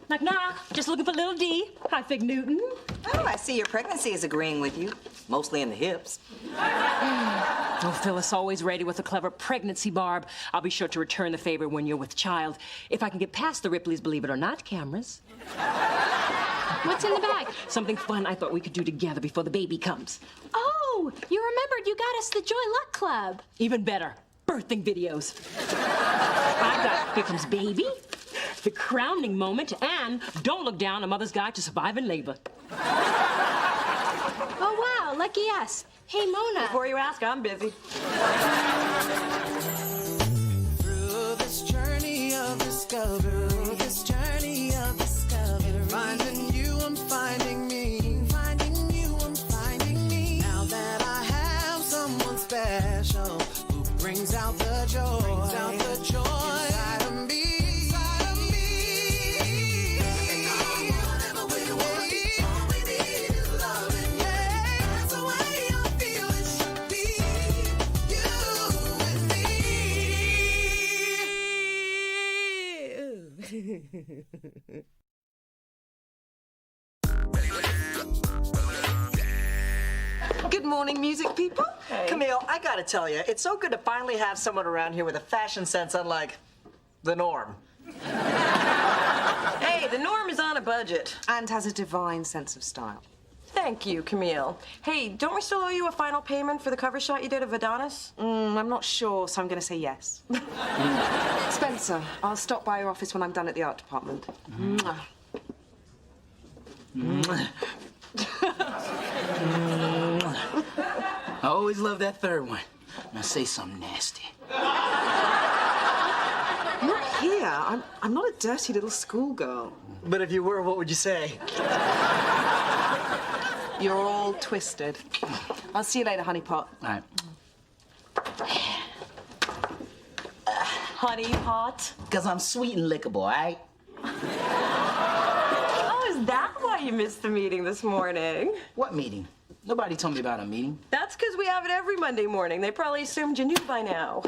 Knock, knock. Just looking for little D. Hi, Fig Newton. Oh, I see your pregnancy is agreeing with you. Mostly in the hips. Oh, Phyllis, always ready with a clever pregnancy barb. I'll be sure to return the favor when you're with child. If I can get past the Ripley's Believe It or Not cameras. What's in the bag? Something fun I thought we could do together before the baby comes. Oh, you remembered you got us the Joy Luck Club. Even better, birthing videos. I've got Here Comes Baby, The Crowning Moment, and Don't Look Down, A Mother's Guide to Surviving Labor. Oh, wow, lucky us. Hey, Mona. Before you ask, I'm busy. Through this journey of discovery, finding you, I'm finding me. Finding you, I'm finding me. Now that I have someone special who brings out the joy, inside of me. Whatever we want, all we need is loving. That's the way I feel it should be. You and me. Good morning, music people. Hey. Camille, I gotta tell you, it's so good to finally have someone around here with a fashion sense unlike the norm. Hey, the norm is on a budget. And has a divine sense of style. Thank you, Camille. Hey, don't we still owe you a final payment for the cover shot you did of Adonis? I'm not sure, so I'm gonna say yes. Spencer, I'll stop by your office when I'm done at the art department. Mwah. I always love that third one. Now say something nasty. Not here. I'm not a dirty little schoolgirl. But if you were, what would you say? You're all twisted. I'll see you later, honeypot. All right. Honey pot. Because I'm sweet and lickable, all right? Oh, is that why you missed the meeting this morning? What meeting? Nobody told me about a meeting. That's because we have it every Monday morning. They probably assumed you knew by now.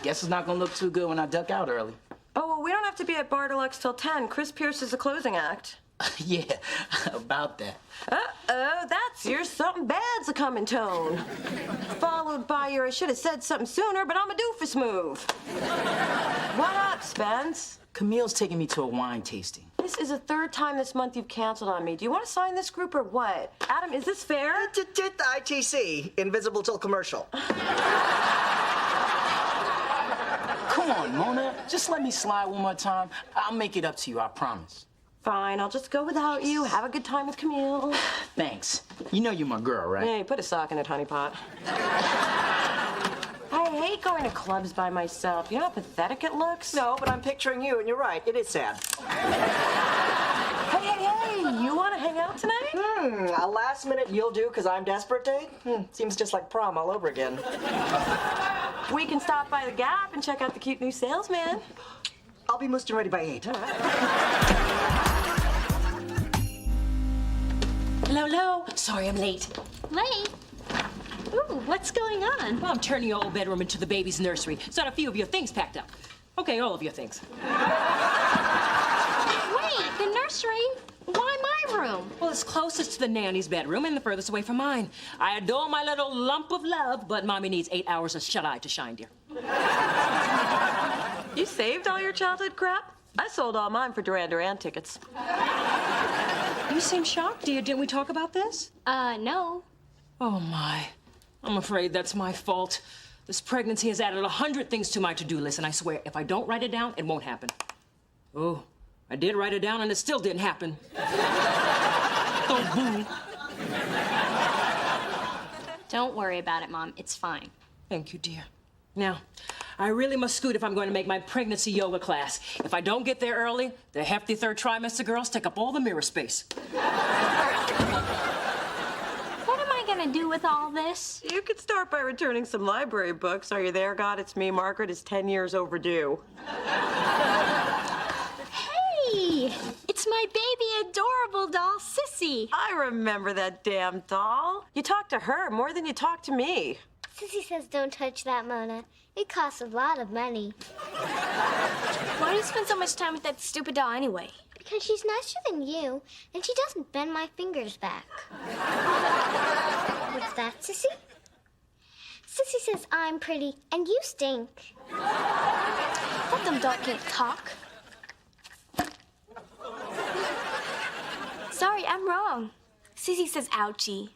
Guess it's not gonna look too good when I duck out early. Oh, well, we don't have to be at Bar Deluxe till 10. Chris Pierce is the closing act. Yeah, about that. Uh-oh, that's your something bad's a coming tone. Followed by your I should have said something sooner, but I'm a doofus move. What up, Spence? Camille's taking me to a wine tasting. This is the third time this month you've canceled on me. Do you want to sign this group or what? Adam, is this fair? ITC, invisible till commercial. Come on, Mona. Just let me slide one more time. I'll make it up to you, I promise. Fine, I'll just go without you. Have a good time with Camille. Thanks. You know you're my girl, right? Hey, put a sock in it, honeypot. I hate going to clubs by myself. You know how pathetic it looks? No, but I'm picturing you, and you're right. It is sad. Hey, you want to hang out tonight? A last minute you'll do because I'm desperate date? Seems just like prom all over again. We can stop by the Gap and check out the cute new salesman. I'll be moosed and ready by 8. Hello, hello. Sorry I'm late. Late? Ooh, what's going on? Well, I'm turning your old bedroom into the baby's nursery. So I had a few of your things packed up. Okay, all of your things. Wait, the nursery? Why my room? Well, it's closest to the nanny's bedroom and the furthest away from mine. I adore my little lump of love, but Mommy needs 8 hours of shut-eye to shine, dear. You saved all your childhood crap? I sold all mine for Duran Duran tickets. You seem shocked, dear. Didn't we talk about this? No. Oh, my. I'm afraid that's my fault. This pregnancy has added 100 things to my to-do list, and I swear, if I don't write it down, it won't happen. Oh, I did write it down, and it still didn't happen. Oh, boo. Don't worry about it, Mom. It's fine. Thank you, dear. Now, I really must scoot if I'm going to make my pregnancy yoga class. If I don't get there early, the hefty third trimester girls take up all the mirror space. What am I gonna do with all this? You could start by returning some library books. Are you there, God? It's me. Margaret is 10 years overdue. Hey! It's my baby adorable doll, Sissy. I remember that damn doll. You talked to her more than you talked to me. Sissy says don't touch that, Mona. It costs a lot of money. Why do you spend so much time with that stupid doll anyway? Because she's nicer than you, and she doesn't bend my fingers back. What's that, Sissy? Sissy says I'm pretty, and you stink. Let them doll can't talk. Sorry, I'm wrong. Sissy says ouchie.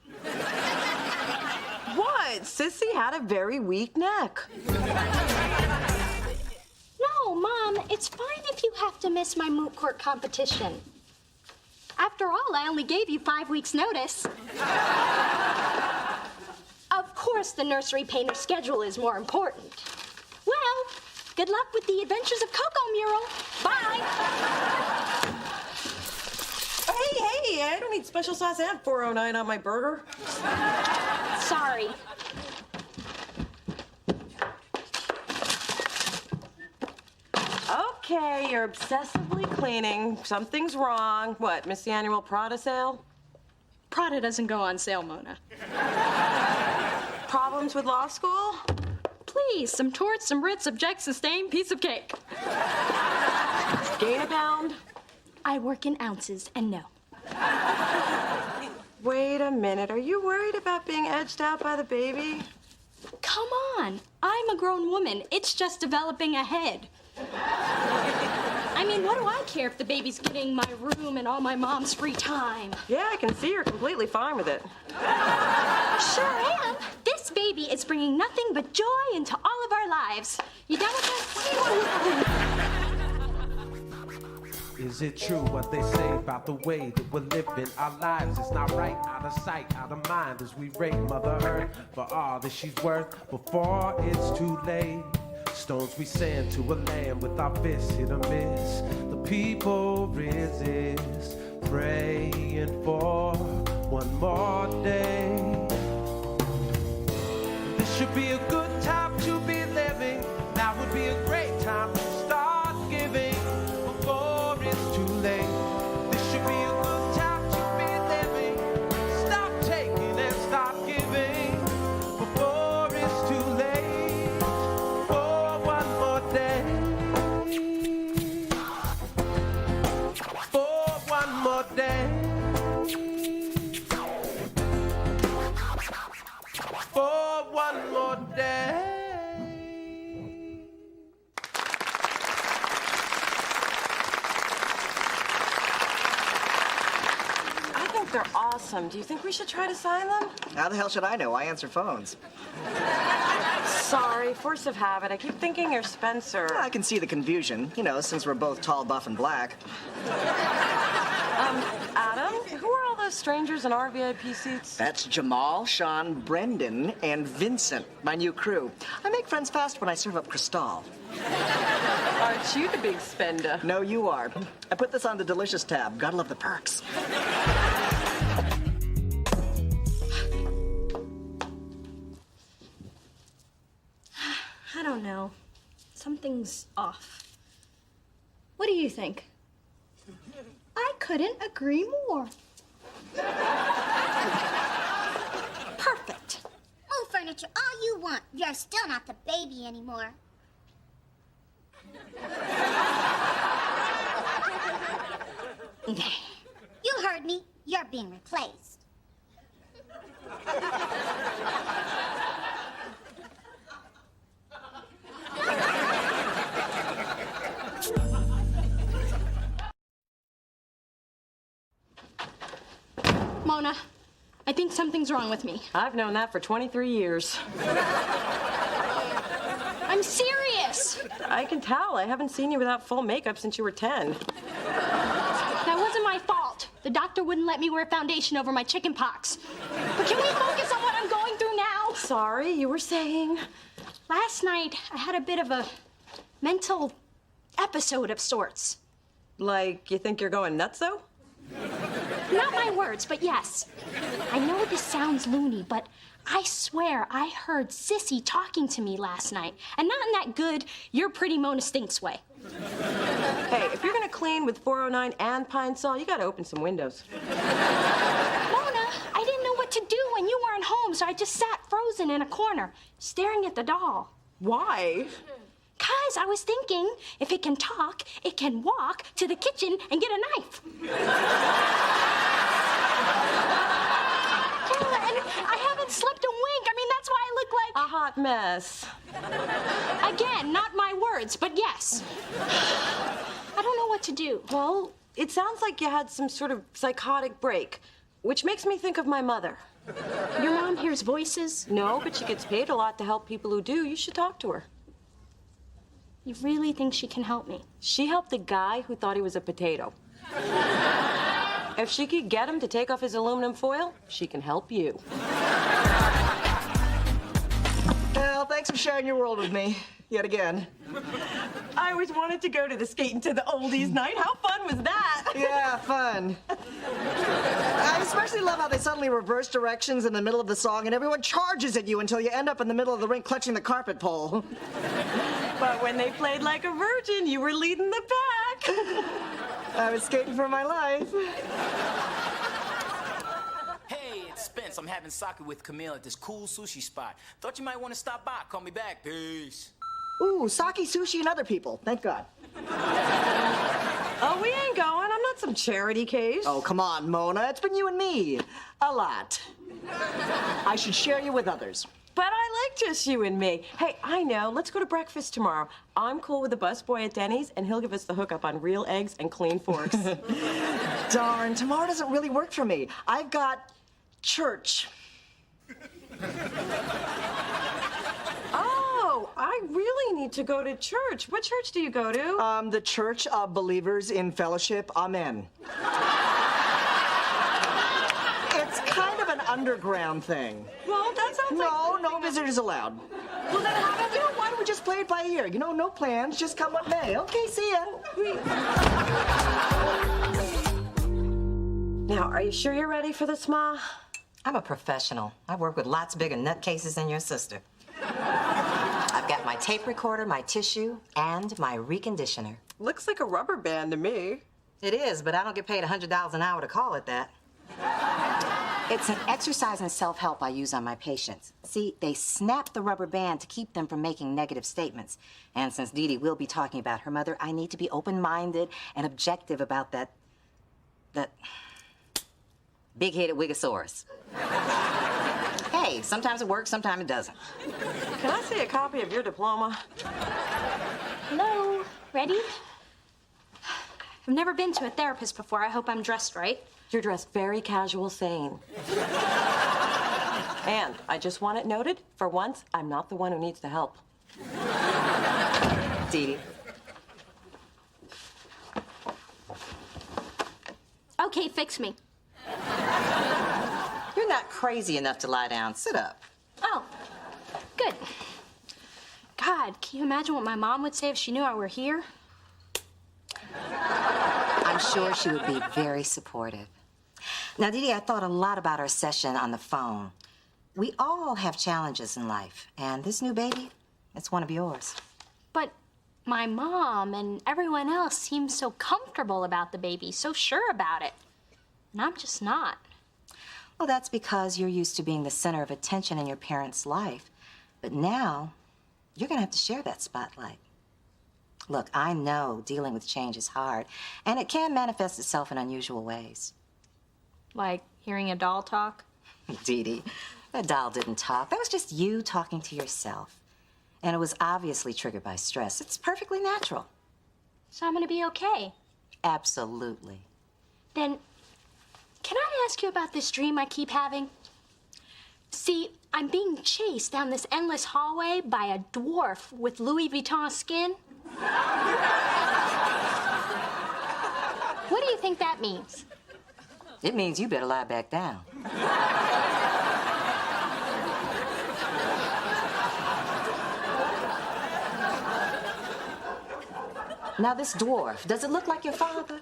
What? Sissy had a very weak neck. No, Mom, it's fine if you have to miss my moot court competition. After all, I only gave you 5 weeks' notice. Of course, the nursery painter's schedule is more important. Well, good luck with the Adventures of Coco mural. Bye. Hey, I don't need special sauce and 409 on my burger. Sorry. Okay, you're obsessively cleaning. Something's wrong. What, miss the annual Prada sale? Prada doesn't go on sale, Mona. Problems with law school? Please, some torts, some writ, subject, sustain, piece of cake. Gain a pound? I work in ounces, and no. Wait a minute. Are you worried about being edged out by the baby? Come on. I'm a grown woman. It's just developing a head. I mean, what do I care if the baby's getting my room and all my mom's free time? Yeah, I can see you're completely fine with it. Sure am. This baby is bringing nothing but joy into all of our lives. You done with us? Is it true what they say about the way that we're living our lives? It's not right, out of sight, out of mind, as we rape Mother Earth for all that she's worth before it's too late. Stones we send to a land with our fists hit or miss. The people resist, praying for one more day. This should be a good time to be living. Now would be a great time to start giving before it's too late. This should be a good time to be living. Stop taking and start giving before it's too late. For one more day. For one more day. For one more day. I think they're awesome. Do you think we should try to sign them? How the hell should I know? I answer phones. Sorry, force of habit. I keep thinking you're Spencer. I can see the confusion, you know, since we're both tall, buff, and black. Adam, who are all those strangers in our VIP seats? That's Jamal, Sean, Brendan, and Vincent, my new crew. I make friends fast when I serve up Cristal. Aren't you the big spender? No, you are. I put this on the delicious tab. Gotta love the perks. I don't know. Something's off. What do you think? I couldn't agree more. Perfect. Move furniture all you want. You're still not the baby anymore. You heard me. You're being replaced. Mona, I think something's wrong with me. I've known that for 23 years. I'm serious. I can tell. I haven't seen you without full makeup since you were 10. That wasn't my fault. The doctor wouldn't let me wear foundation over my chicken pox. But can we focus on what I'm going through now? Sorry, you were saying? Last night, I had a bit of a mental episode of sorts. Like, you think you're going nuts, though? Not my words, but yes. I know this sounds loony, but I swear I heard Sissy talking to me last night. And not in that good, you're pretty Mona Stinks way. Hey, if you're gonna clean with 409 and Pine Sol, you gotta open some windows. Mona, I didn't know what to do when you weren't home, so I just sat frozen in a corner, staring at the doll. Why? 'Cause Besides, I was thinking, if it can talk, it can walk to the kitchen and get a knife. Yeah, and I haven't slept a wink. I mean, that's why I look like... A hot mess. Again, not my words, but yes. I don't know what to do. Well, it sounds like you had some sort of psychotic break, which makes me think of my mother. Your mom hears voices? No, but she gets paid a lot to help people who do. You should talk to her. You really think she can help me? She helped a guy who thought he was a potato. If she could get him to take off his aluminum foil, she can help you. Well, thanks for sharing your world with me, yet again. I always wanted to go to the Skating to the Oldies night. How fun was that? Yeah, fun. I especially love how they suddenly reverse directions in the middle of the song and everyone charges at you until you end up in the middle of the rink clutching the carpet pole. But when they played Like a Virgin, you were leading the pack. I was skating for my life. Hey, it's Spence. I'm having sake with Camille at this cool sushi spot. Thought you might want to stop by. Call me back. Peace. Ooh, sake, sushi, and other people. Thank God. Oh, we ain't going. I'm not some charity case. Oh, come on, Mona. It's been you and me. A lot. I should share you with others. But I like just you and me. Hey, I know. Let's go to breakfast tomorrow. I'm cool with the busboy at Denny's, and he'll give us the hookup on real eggs and clean forks. Darn, tomorrow doesn't really work for me. I've got church. Oh, I really need to go to church. What church do you go to? The Church of Believers in Fellowship. Amen. It's kind of an underground thing. Well, that sounds like... No visitors allowed. Well, then how about, why don't we just play it by ear? No plans, just come what may. Okay, see ya. Now, are you sure you're ready for this, Ma? I'm a professional. I work with lots bigger nutcases than your sister. I've got my tape recorder, my tissue, and my reconditioner. Looks like a rubber band to me. It is, but I don't get paid $100 an hour to call it that. It's an exercise in self-help I use on my patients. See, they snap the rubber band to keep them from making negative statements. And since Dee Dee will be talking about her mother, I need to be open-minded and objective about that big-headed Wigosaurus. Hey, sometimes it works, sometimes it doesn't. Can I see a copy of your diploma? Hello, ready? I've never been to a therapist before. I hope I'm dressed right. You're dressed very casual, sane. And I just want it noted, for once, I'm not the one who needs the help. Dee Dee. Okay, fix me. You're not crazy enough to lie down. Sit up. Oh, good. God, can you imagine what my mom would say if she knew I were here? I'm sure she would be very supportive. Now, Dee Dee, I thought a lot about our session on the phone. We all have challenges in life, and this new baby, it's one of yours. But my mom and everyone else seems so comfortable about the baby, so sure about it. And I'm just not. Well, that's because you're used to being the center of attention in your parents' life. But now, you're gonna have to share that spotlight. Look, I know dealing with change is hard, and it can manifest itself in unusual ways. Like hearing a doll talk? Dee Dee, that doll didn't talk. That was just you talking to yourself. And it was obviously triggered by stress. It's perfectly natural. So I'm gonna be okay. Absolutely. Then, can I ask you about this dream I keep having? See, I'm being chased down this endless hallway by a dwarf with Louis Vuitton skin. What do you think that means? It means you better lie back down. Now, this dwarf, does it look like your father?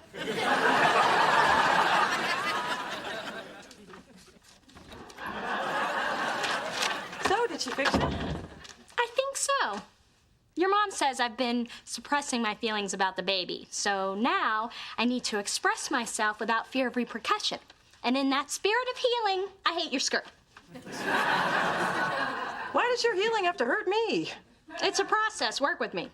So, did she fix it? I think so. Your mom says I've been suppressing my feelings about the baby, so now I need to express myself without fear of repercussion. And in that spirit of healing, I hate your skirt. Why does your healing have to hurt me? It's a process. Work with me.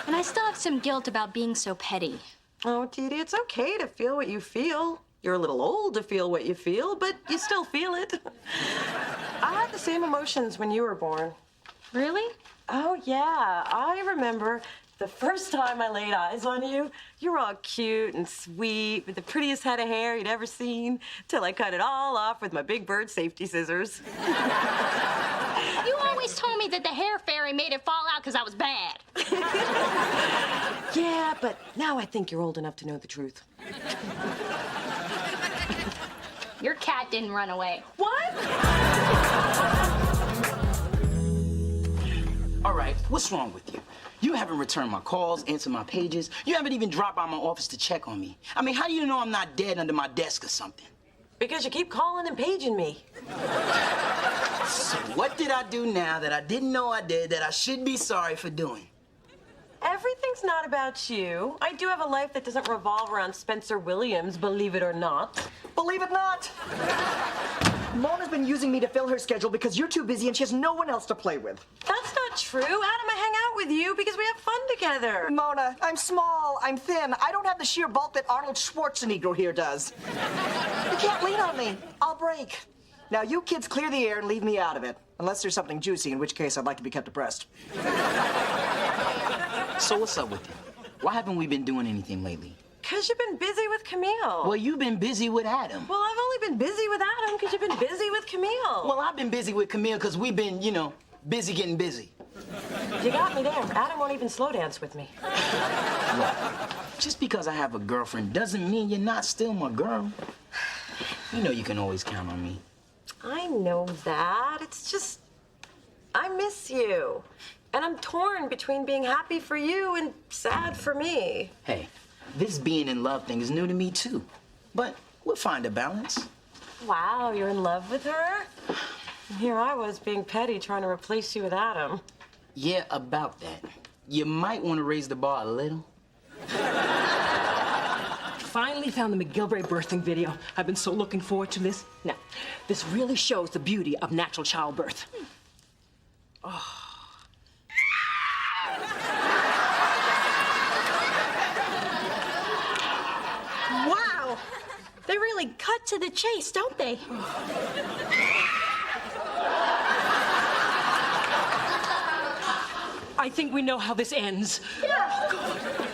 And I still have some guilt about being so petty. Oh, Dee Dee, it's okay to feel what you feel. You're a little old to feel what you feel, but you still feel it. I had the same emotions when you were born. Really? Oh, yeah. I remember the first time I laid eyes on you. You were all cute and sweet with the prettiest head of hair you'd ever seen, till I cut it all off with my big bird safety scissors. You always told me that the hair fairy made it fall out because I was bad. Yeah, but now I think you're old enough to know the truth. Your cat didn't run away. What? All right, what's wrong with you? You haven't returned my calls, answered my pages. You haven't even dropped by my office to check on me. I mean, how do you know I'm not dead under my desk or something? Because you keep calling and paging me. So what did I do now that I didn't know I did that I should be sorry for doing? Everything's not about you. I do have a life that doesn't revolve around Spencer Williams, believe it or not. Believe it not. Mona's been using me to fill her schedule because you're too busy and she has no one else to play with. That's not true. Adam, I hang out with you because we have fun together. Mona, I'm small, I'm thin. I don't have the sheer bulk that Arnold Schwarzenegger here does. You can't lean on me. I'll break. Now, you kids clear the air and leave me out of it. Unless there's something juicy, in which case I'd like to be kept abreast. So what's up with you? Why haven't we been doing anything lately? Because you've been busy with Camille. Well, you've been busy with Adam. Well, I've only been busy with Adam because you've been busy with Camille. Well, I've been busy with Camille because we've been, busy getting busy. You got me there. Adam won't even slow dance with me. Look, just because I have a girlfriend doesn't mean you're not still my girl. You know you can always count on me. I know that. It's just, I miss you. And I'm torn between being happy for you and sad for me. Hey, this being in love thing is new to me too. But we'll find a balance. Wow, you're in love with her? And here I was being petty trying to replace you with Adam. Yeah, about that. You might want to raise the bar a little. Finally found the McGilvray birthing video. I've been so looking forward to this. Now, this really shows the beauty of natural childbirth. Oh. Wow! They really cut to the chase, don't they? I think we know how this ends. Yeah.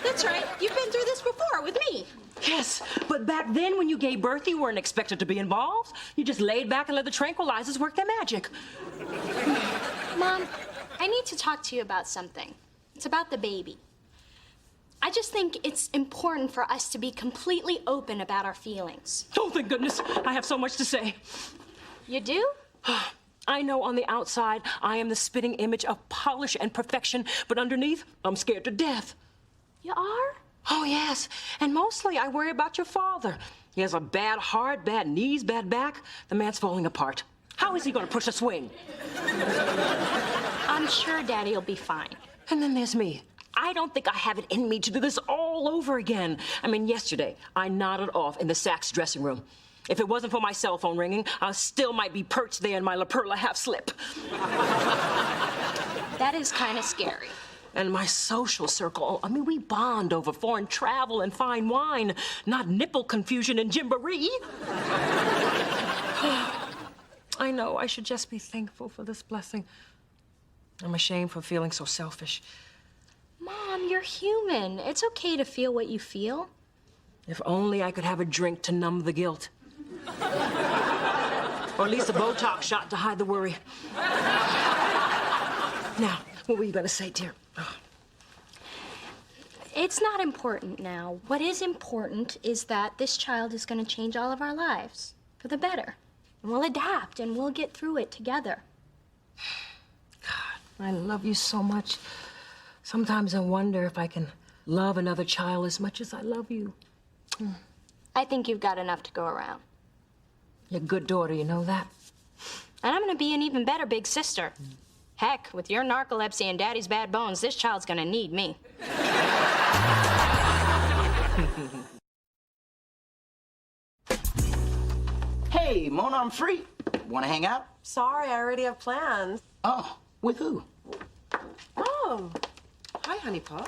That's right. You've been through this before with me. Yes, but back then when you gave birth, you weren't expected to be involved. You just laid back and let the tranquilizers work their magic. Mom, I need to talk to you about something. It's about the baby. I just think it's important for us to be completely open about our feelings. Oh, thank goodness. I have so much to say. You do? I know on the outside I am the spitting image of polish and perfection, but underneath, I'm scared to death. You are? Oh, yes. And mostly I worry about your father. He has a bad heart, bad knees, bad back. The man's falling apart. How is he going to push a swing? I'm sure Daddy will be fine. And then there's me. I don't think I have it in me to do this all over again. I mean, yesterday, I nodded off in the Saks dressing room. If it wasn't for my cell phone ringing, I still might be perched there in my La Perla half-slip. That is kind of scary. And my social circle, I mean, we bond over foreign travel and fine wine, not nipple confusion and gymboree. I know, I should just be thankful for this blessing. I'm ashamed for feeling so selfish. Mom, you're human. It's okay to feel what you feel. If only I could have a drink to numb the guilt. Or at least a Botox shot to hide the worry. Now, what were you going to say, dear? Oh. It's not important now. What is important is that this child is going to change all of our lives for the better. And we'll adapt and we'll get through it together. God, I love you so much. Sometimes I wonder if I can love another child as much as I love you. I think you've got enough to go around. You're a good daughter, you know that? And I'm going to be an even better big sister. Heck, with your narcolepsy and Daddy's bad bones, this child's going to need me. Hey, Mona, I'm free. Want to hang out? Sorry, I already have plans. Oh, with who? Oh, Oh. Hi, honeypot.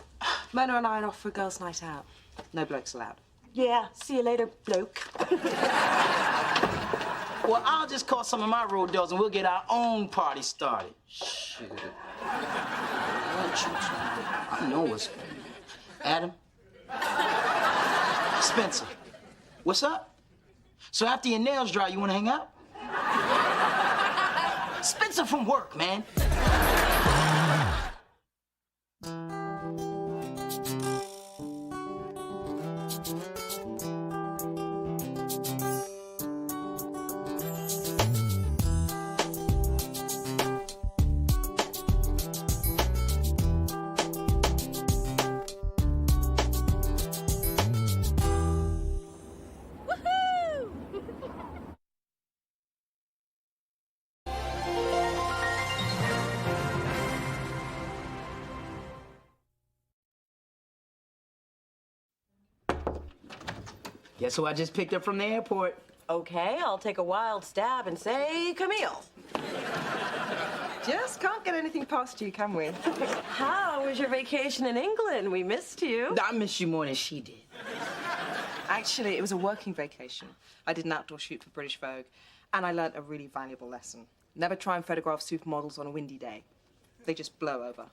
Mona and I are off for a girls' night out. No blokes allowed. Yeah, see you later, bloke. Well, I'll just call some of my road dogs and we'll get our own party started. Shoot. I know what's... Adam? Spencer, what's up? So after your nails dry, you want to hang out? Spencer from work, man. Guess who I just picked up from the airport? Okay, I'll take a wild stab and say Camille. Just can't get anything past you, can we? How was your vacation in England? We missed you. I miss you more than she did. Actually, it was a working vacation. I did an outdoor shoot for British Vogue, and I learnt a really valuable lesson. Never try and photograph supermodels on a windy day. They just blow over.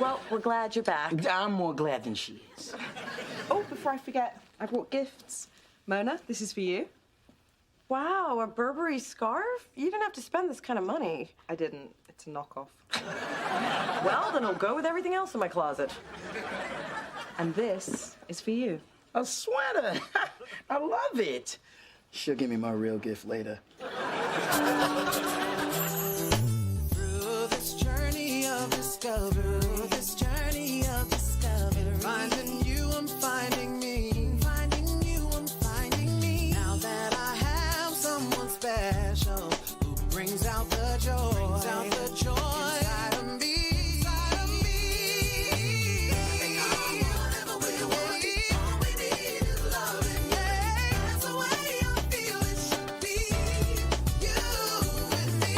Well, we're glad you're back. I'm more glad than she is. Oh, before I forget, I brought gifts. Mona, this is for you. Wow, a Burberry scarf? You didn't have to spend this kind of money. I didn't. It's a knockoff. Well, then it'll go with everything else in my closet. And this is for you. A sweater. I love it. She'll give me my real gift later. Through this journey of discovery, finding you, I'm finding me. Finding you, I'm finding me. Now that I have someone special who brings out the joy, inside of me. Inside of me. Whatever we want, all we need is loving. Yeah, that's the way I feel it should be. You and me.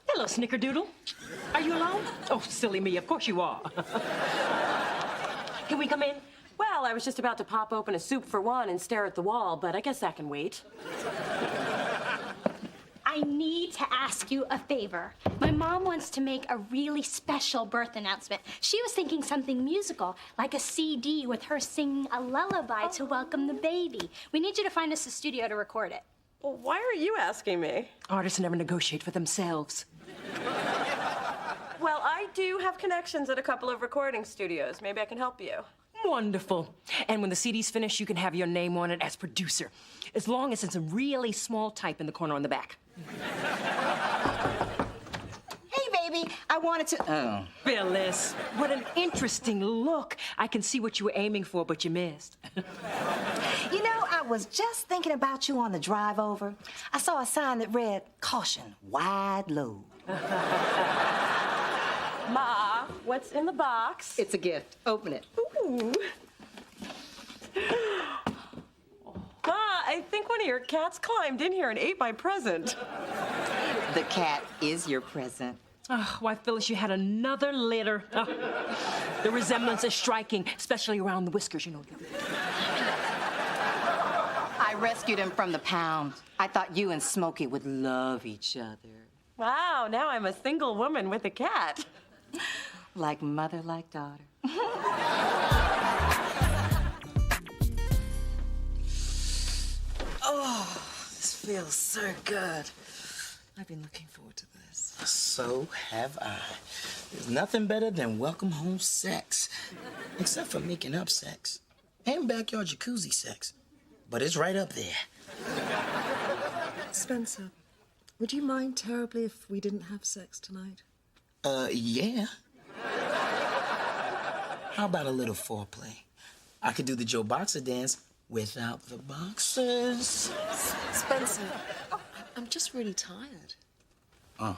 Hello, Snickerdoodle. Are you alone? Oh, silly me, of course you are. Can we come in? Well, I was just about to pop open a soup for one and stare at the wall, but I guess that can wait. I need to ask you a favor. My mom wants to make a really special birth announcement. She was thinking something musical, like a CD with her singing a lullaby to welcome the baby. We need you to find us a studio to record it. Well, why are you asking me? Artists never negotiate for themselves. Well, I do have connections at a couple of recording studios. Maybe I can help you. Wonderful. And when the CD's finished, you can have your name on it as producer, as long as it's a really small type in the corner on the back. Hey, baby, I wanted to... Oh. Phyllis, what an interesting look. I can see what you were aiming for, but you missed. You know, I was just thinking about you on the drive over. I saw a sign that read, "Caution, wide load." Ma, what's in the box? It's a gift. Open it. Ooh. Ma, I think one of your cats climbed in here and ate my present. The cat is your present. Oh, why, Phyllis, you had another litter. Oh, the resemblance is striking, especially around the whiskers, you know. I rescued him from the pound. I thought you and Smokey would love each other. Wow, now I'm a single woman with a cat. Like mother, like daughter. Oh, this feels so good. I've been looking forward to this. So have I. There's nothing better than welcome home sex. Except for making up sex. And backyard jacuzzi sex. But it's right up there. Spencer, would you mind terribly if we didn't have sex tonight? Yeah. How about a little foreplay? I could do the Joe Boxer dance without the boxers. Spencer, I'm just really tired. Oh.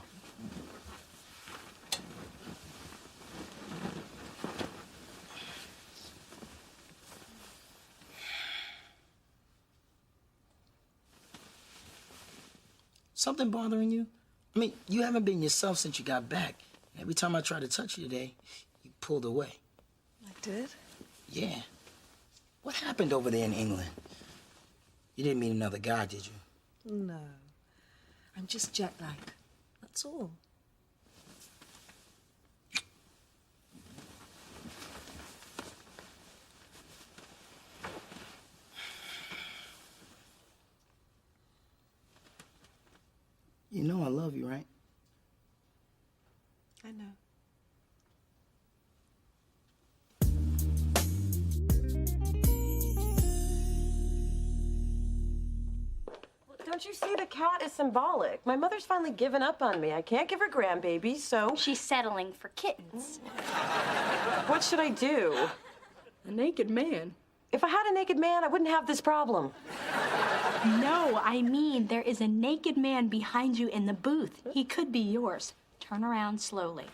Something bothering you? I mean, you haven't been yourself since you got back. Every time I tried to touch you today, you pulled away. I did? Yeah. What happened over there in England? You didn't meet another guy, did you? No. I'm just jet-lagged. That's all. You know I love you, right? I know. Don't you see the cat is symbolic? My mother's finally given up on me. I can't give her grandbabies, so... She's settling for kittens. What should I do? A naked man. If I had a naked man, I wouldn't have this problem. No, I mean, there is a naked man behind you in the booth. He could be yours. Turn around slowly.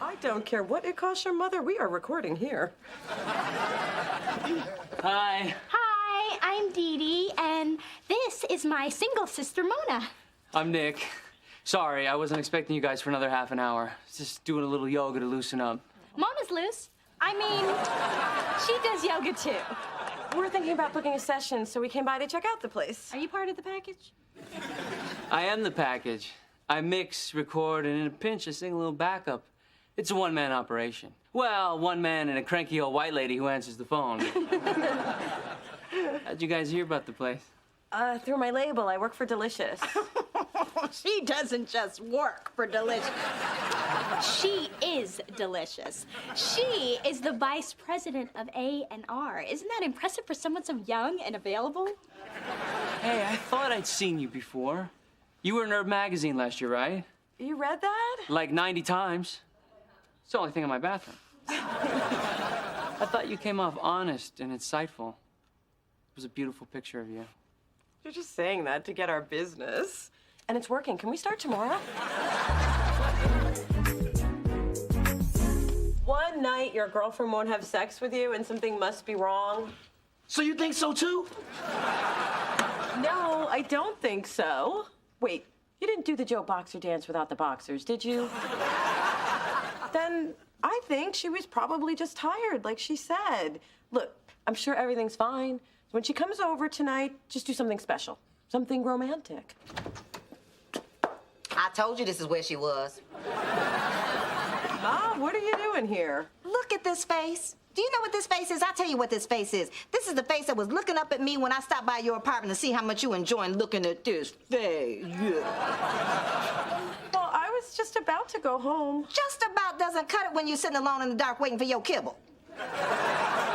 I don't care what it costs your mother. We are recording here. Hi. Hi, I'm Dee Dee, and this is my single sister, Mona. I'm Nick. Sorry, I wasn't expecting you guys for another half an hour. Just doing a little yoga to loosen up. Mona's loose. I mean, she does yoga too. We're thinking about booking a session, so we came by to check out the place. Are you part of the package? I am the package. I mix, record, and in a pinch, I sing a little backup. It's a one-man operation. Well, one man and a cranky old white lady who answers the phone. How'd you guys hear about the place? Through my label. I work for Delicious. She doesn't just work for Delicious. She is delicious. She is the vice president of A&R. Isn't that impressive for someone so young and available? Hey, I thought I'd seen you before. You were in Nerd Magazine last year, right? You read that? Like 90 times. It's the only thing in my bathroom. I thought you came off honest and insightful. It was a beautiful picture of you. You're just saying that to get our business. And it's working. Can we start tomorrow? One night your girlfriend won't have sex with you and something must be wrong. So you think so too? No, I don't think so. Wait, you didn't do the Joe Boxer dance without the boxers, did you? Then I think she was probably just tired, like she said. Look, I'm sure everything's fine. When she comes over tonight, just do something special. Something romantic. I told you this is where she was. Mom, what are you doing here? Look at this face. Do you know what this face is? I'll tell you what this face is. This is the face that was looking up at me when I stopped by your apartment to see how much you enjoying looking at this face. Yeah. Well, I was just about to go home. Just about doesn't cut it when you're sitting alone in the dark waiting for your kibble.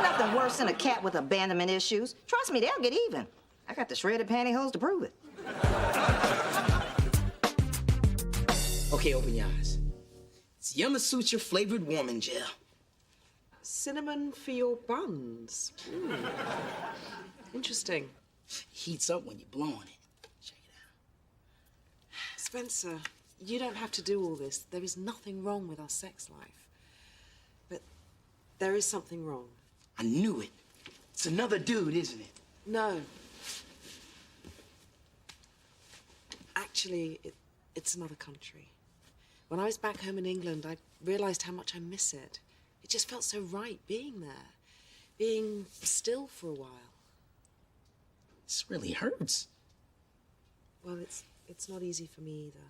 Nothing worse than a cat with abandonment issues. Trust me, they'll get even. I got the shredded pantyhose to prove it. Okay, open your eyes. It's Yamasutra flavored warming gel. Cinnamon for your buns. Interesting. Heats up when you blow on it. Check it out. Spencer, you don't have to do all this. There is nothing wrong with our sex life. But there is something wrong. I knew it. It's another dude, isn't it? No. Actually, it's another country. When I was back home in England, I realized how much I miss it. It just felt so right being there, being still for a while. This really hurts. Well, it's not easy for me either.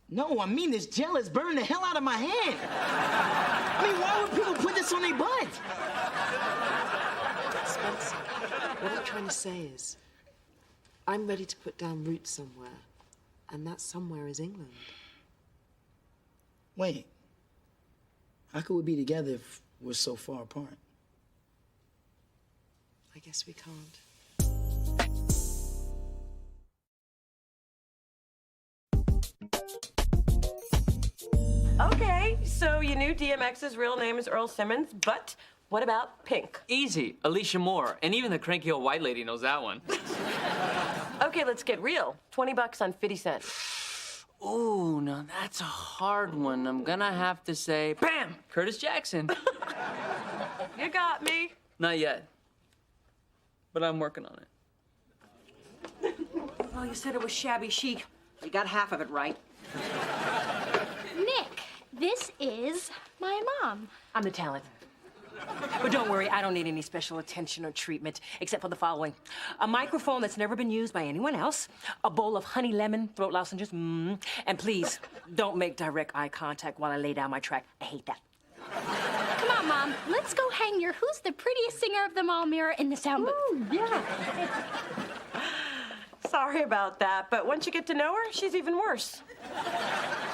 No, I mean, this gel is burning the hell out of my hand. I mean, why would people put this on their butt? Spencer, what I'm trying to say is, I'm ready to put down roots somewhere, and that somewhere is England. Wait. How could we be together if we're so far apart? I guess we can't. Okay, so you knew DMX's real name is Earl Simmons, but what about Pink? Easy, Alicia Moore. And even the cranky old white lady knows that one. Okay, let's get real. $20 on 50 Cent. Oh, now that's a hard one. I'm gonna have to say, bam, Curtis Jackson. You got me. Not yet, but I'm working on it. Well, you said it was shabby chic. You got half of it right. Nick, this is my mom. I'm the talent. But don't worry, I don't need any special attention or treatment, except for the following. A microphone that's never been used by anyone else, a bowl of honey lemon throat lozenges, and please, don't make direct eye contact while I lay down my track. I hate that. Come on, Mom. Let's go hang your Who's the Prettiest Singer of Them All mirror in the sound booth. Ooh, yeah. Sorry about that, but once you get to know her, she's even worse.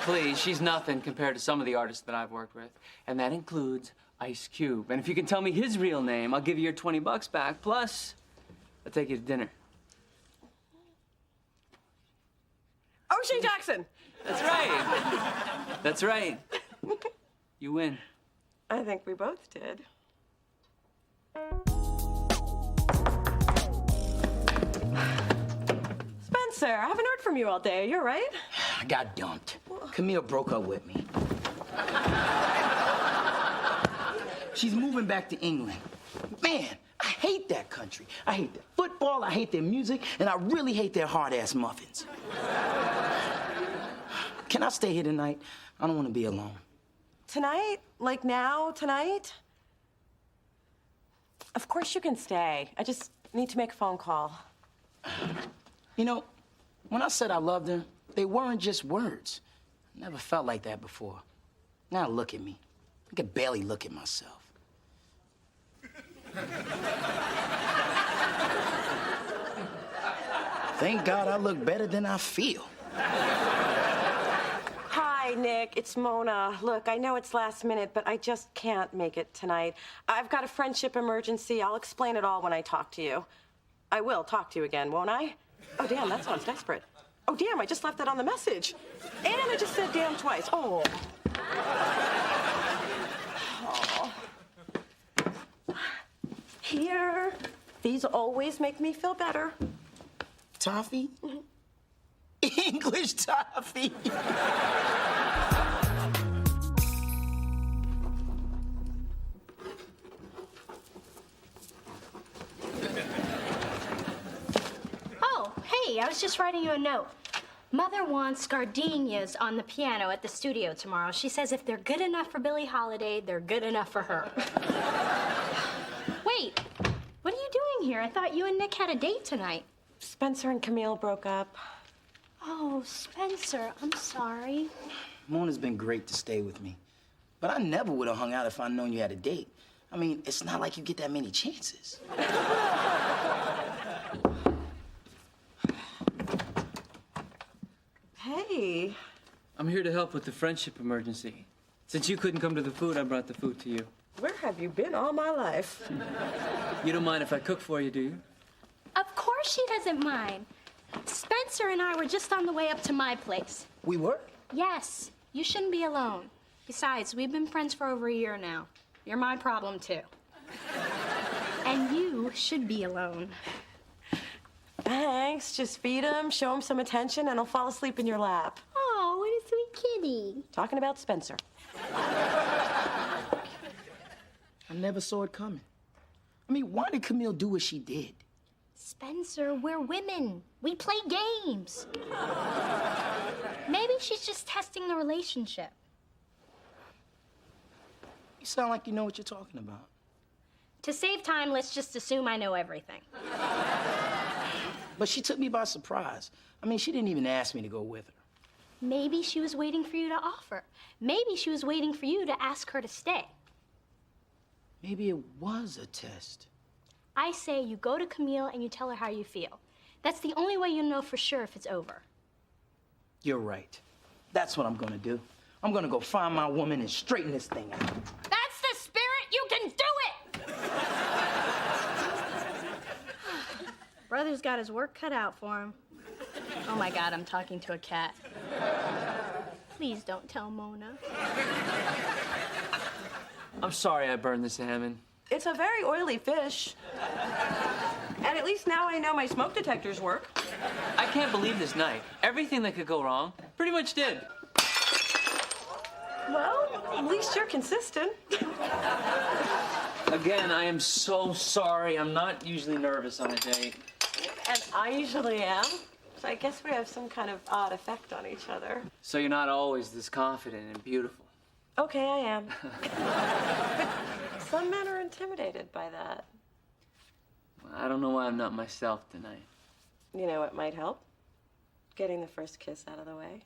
Please, she's nothing compared to some of the artists that I've worked with, and that includes Ice Cube. And if you can tell me his real name, I'll give you your $20 back. Plus, I'll take you to dinner. O'Shea Jackson. That's right. That's right. You win. I think we both did. Spencer, I haven't heard from you all day. You're right. I got dumped. Camille broke up with me. She's moving back to England. Man, I hate that country. I hate their football, I hate their music, and I really hate their hard-ass muffins. Can I stay here tonight? I don't want to be alone. Tonight? Like now? Tonight? Of course you can stay. I just need to make a phone call. You know, when I said I loved her, they weren't just words. I never felt like that before. Now look at me. I can barely look at myself. Thank God I look better than I feel. Hi, Nick. It's Mona. Look, I know it's last minute, but I just can't make it tonight. I've got a friendship emergency. I'll explain it all when I talk to you. I will talk to you again, won't I? Oh, damn, that sounds desperate. Oh, damn, I just left that on the message. And I just said damn twice. Oh. Oh. Here. These always make me feel better. Toffee? English toffee. Oh, hey, I was just writing you a note. Mother wants gardenias on the piano at the studio tomorrow. She says if they're good enough for Billie Holiday, they're good enough for her. Wait, what are you doing here? I thought you and Nick had a date tonight. Spencer and Camille broke up. Oh, Spencer, I'm sorry. Mona's been great to stay with me. But I never would have hung out if I'd known you had a date. I mean, it's not like you get that many chances. Hey. I'm here to help with the friendship emergency. Since you couldn't come to the food, I brought the food to you. Where have you been all my life? You don't mind if I cook for you, do you? Of course she doesn't mind. Spencer and I were just on the way up to my place. We were? Yes, you shouldn't be alone. Besides, we've been friends for over a year now. You're my problem, too. And you should be alone. Thanks. Just feed him, show him some attention, and he'll fall asleep in your lap. Oh, what a sweet kitty. Talking about Spencer. I never saw it coming. I mean, why did Camille do what she did? Spencer, we're women. We play games. Maybe she's just testing the relationship. You sound like you know what you're talking about. To save time, let's just assume I know everything. But she took me by surprise. I mean, she didn't even ask me to go with her. Maybe she was waiting for you to offer. Maybe she was waiting for you to ask her to stay. Maybe it was a test. I say you go to Camille and you tell her how you feel. That's the only way you'll know for sure if it's over. You're right. That's what I'm gonna do. I'm gonna go find my woman and straighten this thing out. That's the spirit! You can do it! Brother's got his work cut out for him. Oh my God, I'm talking to a cat. Please don't tell Mona. I'm sorry I burned the salmon. It's a very oily fish. And at least now I know my smoke detectors work. I can't believe this night. Everything that could go wrong pretty much did. Well, at least you're consistent. Again, I am so sorry. I'm not usually nervous on a date. And I usually am. I guess we have some kind of odd effect on each other. So you're not always this confident and beautiful. Okay, I am. But some men are intimidated by that. Well, I don't know why I'm not myself tonight. You know what might help? Getting the first kiss out of the way.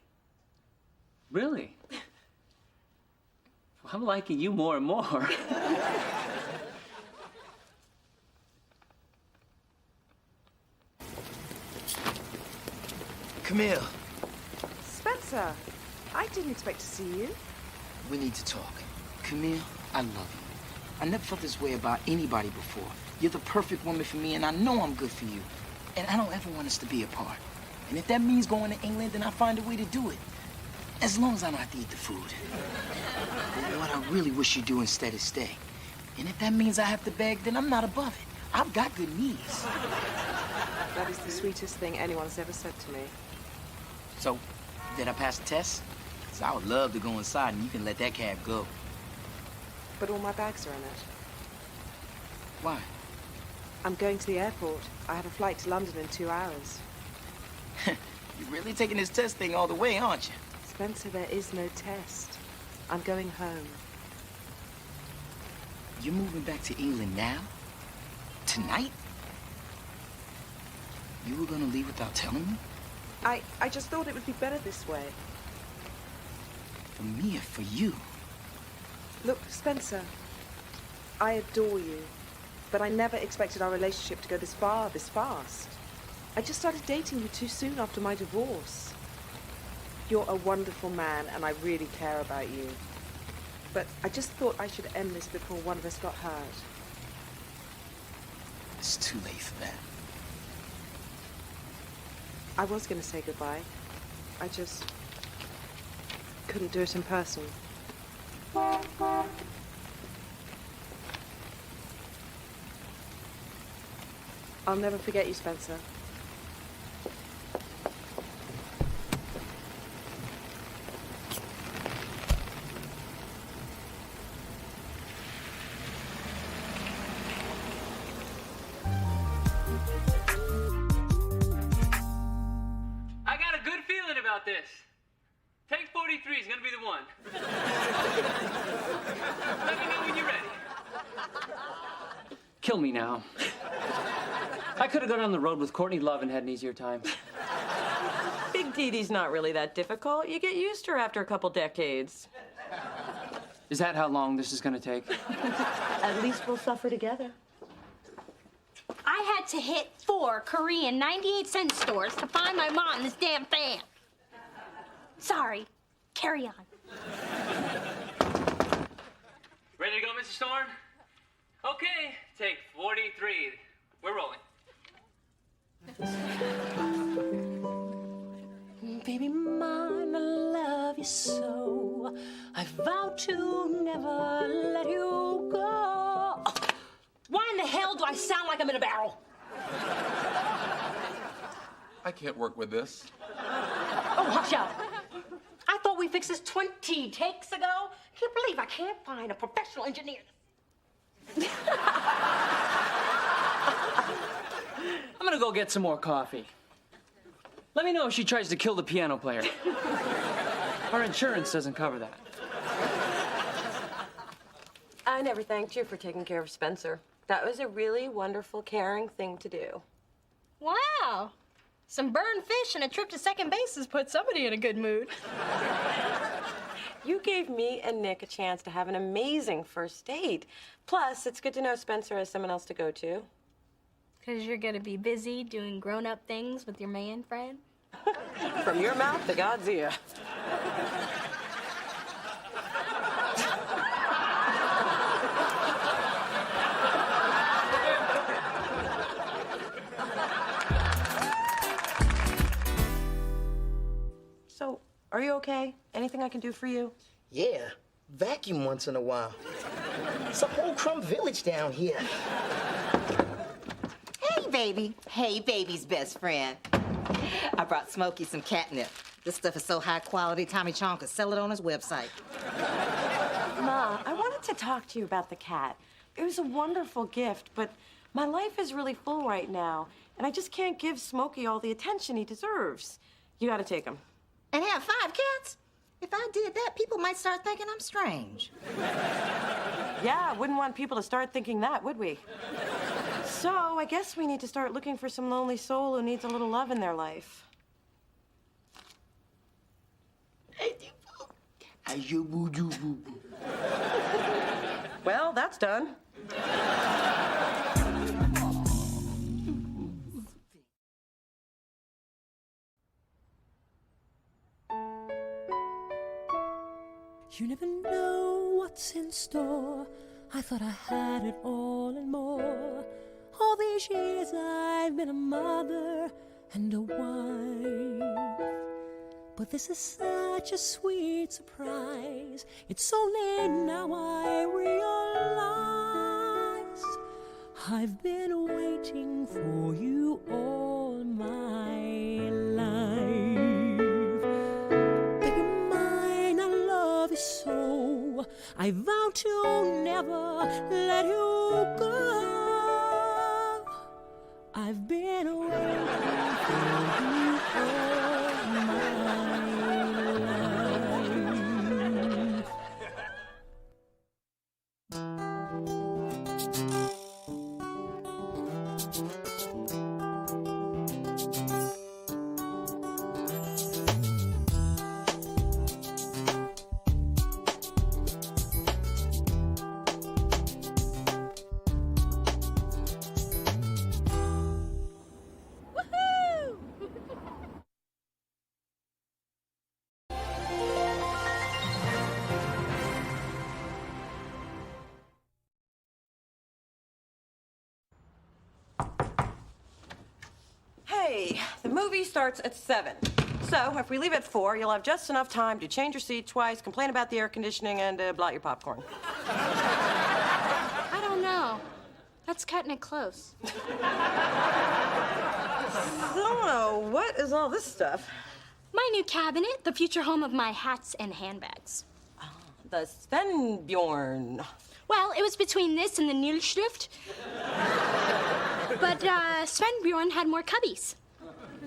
Really? Well, I'm liking you more and more. Camille, Spencer, I didn't expect to see you. we need to talk. Camille, I love you. I never felt this way about anybody before. You're the perfect woman for me, and I know I'm good for you. And I don't ever want us to be apart. And if that means going to England, then I'll find a way to do it. As long as I don't have to eat the food. But what I really wish you'd do instead is stay. And if that means I have to beg, then I'm not above it. I've got good knees. That is the sweetest thing anyone's ever said to me. So, did I pass the test? 'Cause I would love to go inside and you can let that cab go. But all my bags are in it. Why? I'm going to the airport. I have a flight to London in 2 hours. You're really taking this test thing all the way, aren't you? Spencer, there is no test. I'm going home. You're moving back to England now? Tonight? You were gonna leave without telling me? I just thought it would be better this way. For me or for you? Look, Spencer, I adore you, but I never expected our relationship to go this far, this fast. I just started dating you too soon after my divorce. You're a wonderful man, and I really care about you. But I just thought I should end this before one of us got hurt. It's too late for that. I was going to say goodbye. I just couldn't do it in person. I'll never forget you, Spencer. I got a good feeling about this. Take 43 is gonna be the one. Let me know when you're ready. Kill me now. I could have gone on the road with Courtney Love and had an easier time. Big Dee Dee's not really that difficult. You get used to her after a couple decades. Is that how long this is gonna take? At least we'll suffer together. I had to hit 4 Korean 98-cent stores to find my mom this damn fan. Sorry. Carry on. Ready to go, Mr. Storm? Okay, take 43. We're rolling. Baby mine, I love you so. I vow to never let you go. Why in the hell do I sound like I'm in a barrel? I can't work with this. Oh, hush up. I thought we fixed this 20 takes ago. Can't believe I can't find a professional engineer. I'm gonna go get some more coffee. Let me know if she tries to kill the piano player. Our insurance doesn't cover that. I never thanked you for taking care of Spencer. That was a really wonderful, caring thing to do. Wow. Some burned fish and a trip to second base has put somebody in a good mood. You gave me and Nick a chance to have an amazing first date. Plus, it's good to know Spencer has someone else to go to. Because you're going to be busy doing grown-up things with your man friend? From your mouth to God's ear. So, are you okay? Anything I can do for you? Yeah, vacuum once in a while. It's a whole crumb village down here. Hey, baby. Hey, baby's best friend. I brought Smokey some catnip. This stuff is so high quality, Tommy Chong could sell it on his website. Ma, I wanted to talk to you about the cat. It was a wonderful gift, but My life is really full right now, and I just can't give Smokey all the attention he deserves. You gotta take him. And have 5 cats? If I did that, people might start thinking I'm strange. Yeah, wouldn't want people to start thinking that, would we? So I guess we need to start looking for some lonely soul who needs a little love in their life. Well, that's done. You never know what's in store. I thought I had it all and more. All these years I've been a mother and a wife. But this is such a sweet surprise. It's only now I realize I've been waiting for you all my life. Baby mine, I love you so. I vow to never let you go. I've been waiting for you all my life. Hey, the movie starts at 7. So if we leave at 4, you'll have just enough time to change your seat twice, complain about the air conditioning, and blot your popcorn. I don't know. That's cutting it close. So, what is all this stuff? My new cabinet, the future home of my hats and handbags. The Svenbjorn. Well, it was between this and the Nilschrift. But Svenbjorn had more cubbies.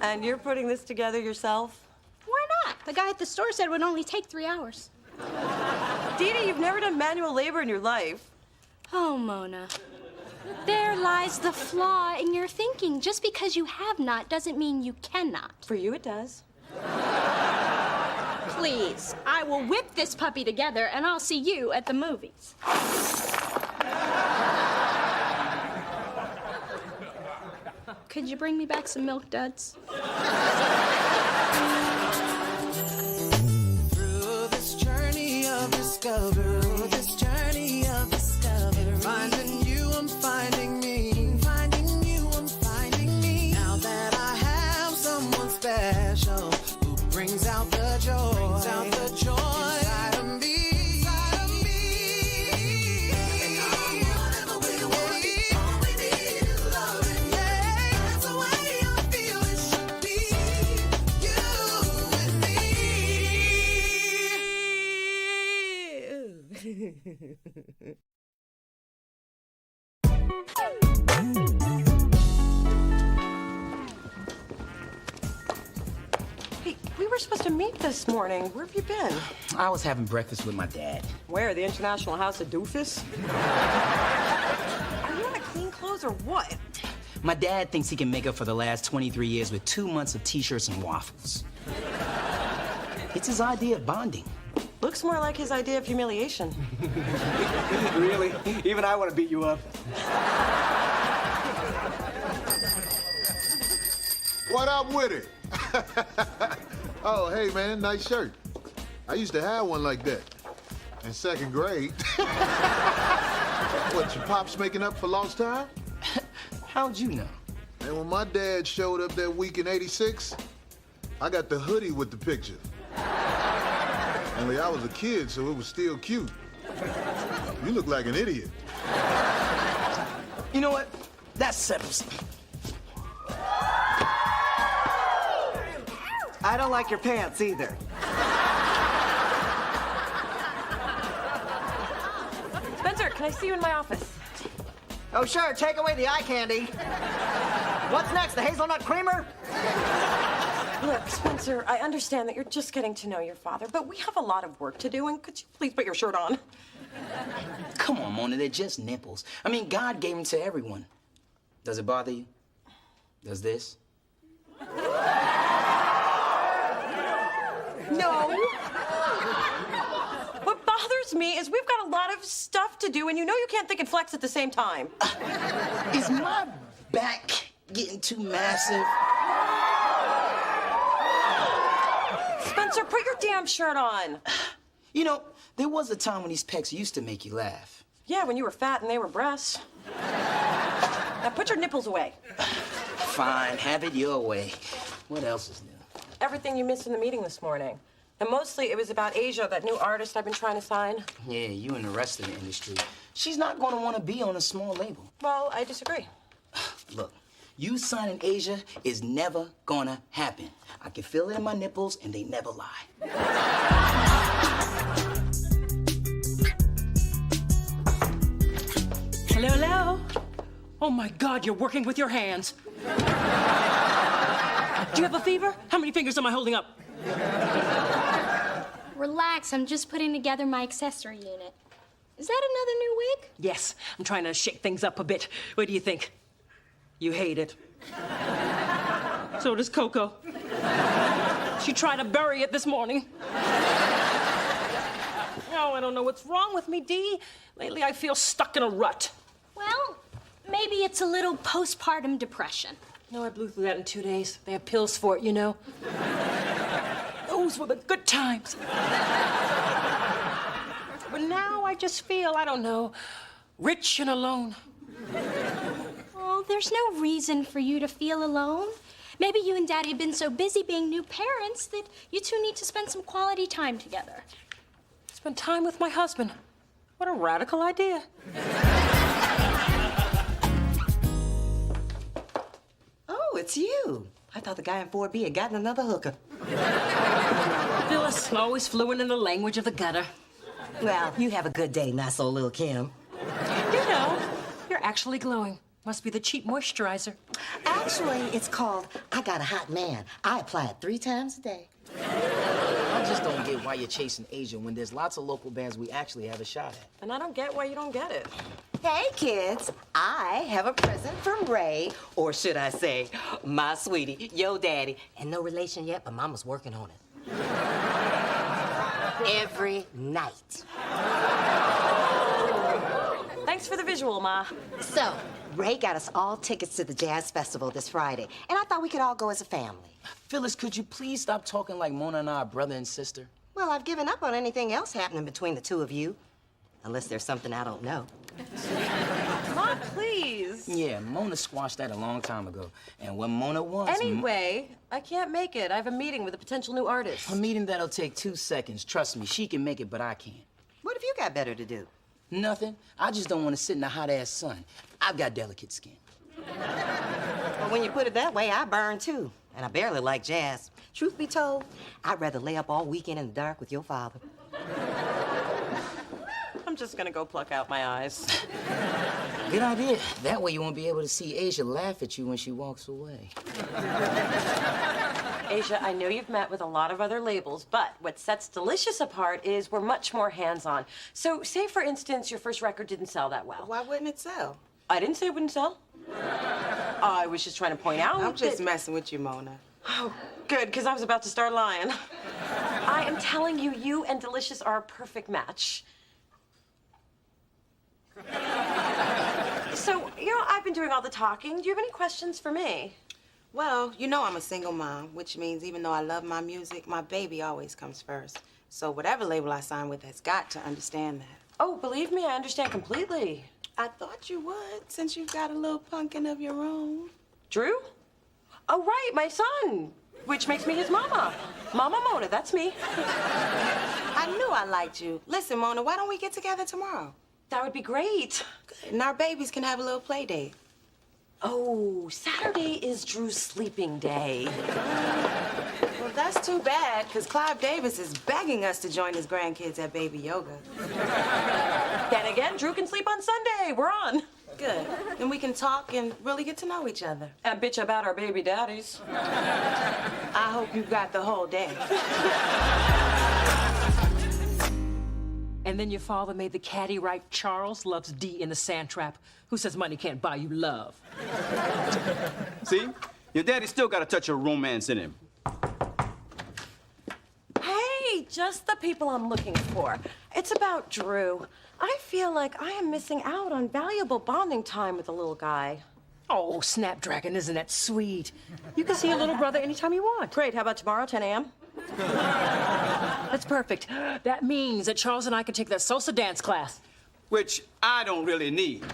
And you're putting this together yourself? Why not? The guy at the store said it would only take 3 hours. Dina, you've never done manual labor in your life. Oh, Mona. There lies the flaw in your thinking. Just because you have not doesn't mean you cannot. For you, it does. Please, I will whip this puppy together and I'll see you at the movies. Could you bring me back some Milk Duds? Through this journey of discovery, finding you, I'm finding me, finding you, I'm finding me. Now that I have someone special who brings out the joy, inside of me. And whatever we want, all we need is love. That's the way I feel it should be. You and me. Hey, we were supposed to meet this morning. Where have you been? I was having breakfast with my dad. Where? The International House of Doofus? Are you on a clean clothes or what? My dad thinks he can make up for the last 23 years with 2 months of t-shirts and waffles. It's his idea of bonding. Looks more like his idea of humiliation. Really? Even I want to beat you up. What up with it? Oh, hey, man, nice shirt. I used to have one like that in 2nd grade. What, your pop's making up for lost time? How'd you know? And when my dad showed up that week in '86, I got the hoodie with the picture. Only I was a kid, so it was still cute. You look like an idiot. You know what? That settles it. I don't like your pants either. Spencer, can I see you in my office? Oh, sure, take away the eye candy. What's next, the hazelnut creamer? Look, Spencer, I understand that you're just getting to know your father, but we have a lot of work to do, and could you please put your shirt on? Come on, Mona, they're just nipples. I mean, God gave them to everyone. Does it bother you? Does this? No. What bothers me is we've got a lot of stuff to do, and you know you can't think and flex at the same time. Is my back getting too massive? Spencer, put your damn shirt on. You know, there was a time when these pecs used to make you laugh. Yeah, when you were fat and they were breasts. Now put your nipples away. Fine, have it your way. What else is new? Everything you missed in the meeting this morning. And mostly it was about Asia, that new artist I've been trying to sign. Yeah, you and the rest of the industry. She's not going to want to be on a small label. Well, I disagree. Look, you signing Asia is never gonna happen. I can feel it in my nipples, and they never lie. Hello, hello. Oh my God, you're working with your hands. Do you have a fever? How many fingers am I holding up? Relax, I'm just putting together my accessory unit. Is that another new wig? Yes, I'm trying to shake things up a bit. What do you think? You hate it. So does Coco. She tried to bury it this morning. Oh, I don't know what's wrong with me, Dee. Lately, I feel stuck in a rut. Well, maybe it's a little postpartum depression. No, I blew through that in 2 days. They have pills for it, you know. Those were the good times. But now I just feel, I don't know, rich and alone. Well, there's no reason for you to feel alone. Maybe you and Daddy have been so busy being new parents that you two need to spend some quality time together. Spend time with my husband. What a radical idea. Oh, it's you. I thought the guy in 4B had gotten another hooker. Phyllis, always fluent in the language of the gutter. Well, you have a good day, not so little Kim. You know, you're actually glowing. Must be the cheap moisturizer. Actually, it's called I Got a Hot Man. I apply it 3 times a day. I just don't get why you're chasing Asia when there's lots of local bands we actually have a shot at. And I don't get why you don't get it. Hey, kids, I have a present from Ray, or should I say, my sweetie, yo daddy. And no relation yet, but Mama's working on it. Every night. Thanks for the visual, Ma. So, Ray got us all tickets to the Jazz Festival this Friday, and I thought we could all go as a family. Phyllis, could you please stop talking like Mona and I are brother and sister? Well, I've given up on anything else happening between the two of you. Unless there's something I don't know. Ma, please. Yeah, Mona squashed that a long time ago. And when Mona wants... Anyway, I can't make it. I have a meeting with a potential new artist. A meeting that'll take 2 seconds. Trust me, she can make it, but I can't. What have you got better to do? Nothing. I just don't want to sit in the hot-ass sun. I've got delicate skin. Well, when you put it that way, I burn too. And I barely like jazz. Truth be told, I'd rather lay up all weekend in the dark with your father. I'm just gonna go pluck out my eyes. Good idea. That way you won't be able to see Asia laugh at you when she walks away. Asia, I know you've met with a lot of other labels, but what sets Delicious apart is we're much more hands-on. So, say, for instance, your first record didn't sell that well. Why wouldn't it sell? I didn't say it wouldn't sell. I was just trying to point out I'm just messing with you, Mona. Oh, good, because I was about to start lying. I am telling you, you and Delicious are a perfect match. So, you know, I've been doing all the talking. Do you have any questions for me? Well, you know I'm a single mom, which means even though I love my music, my baby always comes first. So whatever label I sign with has got to understand that. Oh, believe me, I understand completely. I thought you would, since you've got a little pumpkin of your own. Drew? Oh, right, my son, which makes me his mama. Mama Mona, that's me. I knew I liked you. Listen, Mona, why don't we get together tomorrow? That would be great. Good, and our babies can have a little play date. Oh, Saturday is Drew's sleeping day. Well, that's too bad, because Clive Davis is begging us to join his grandkids at baby yoga. Then again, Drew can sleep on Sunday. We're on. good. Then we can talk and really get to know each other. And bitch about our baby daddies. I hope you got the whole day. And then your father made the caddy write Charles loves D in the sand trap. Who says money can't buy you love? See? Your daddy still got a touch of romance in him. Hey, just the people I'm looking for. It's about Drew. I feel like I am missing out on valuable bonding time with the little guy. Oh, Snapdragon, isn't that sweet? You can see your little brother anytime you want. Great, how about tomorrow, 10 a.m.? That's perfect. That means that Charles and I can take that salsa dance class. Which I don't really need.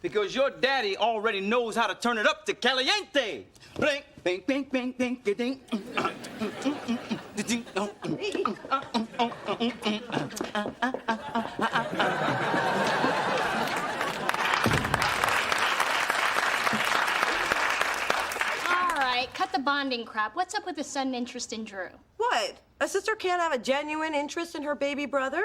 Because your daddy already knows how to turn it up to caliente. Blink, bing, bing, bing, bing, ding. All right, cut the bonding crap. What's up with the sudden interest in Drew? What? A sister can't have a genuine interest in her baby brother?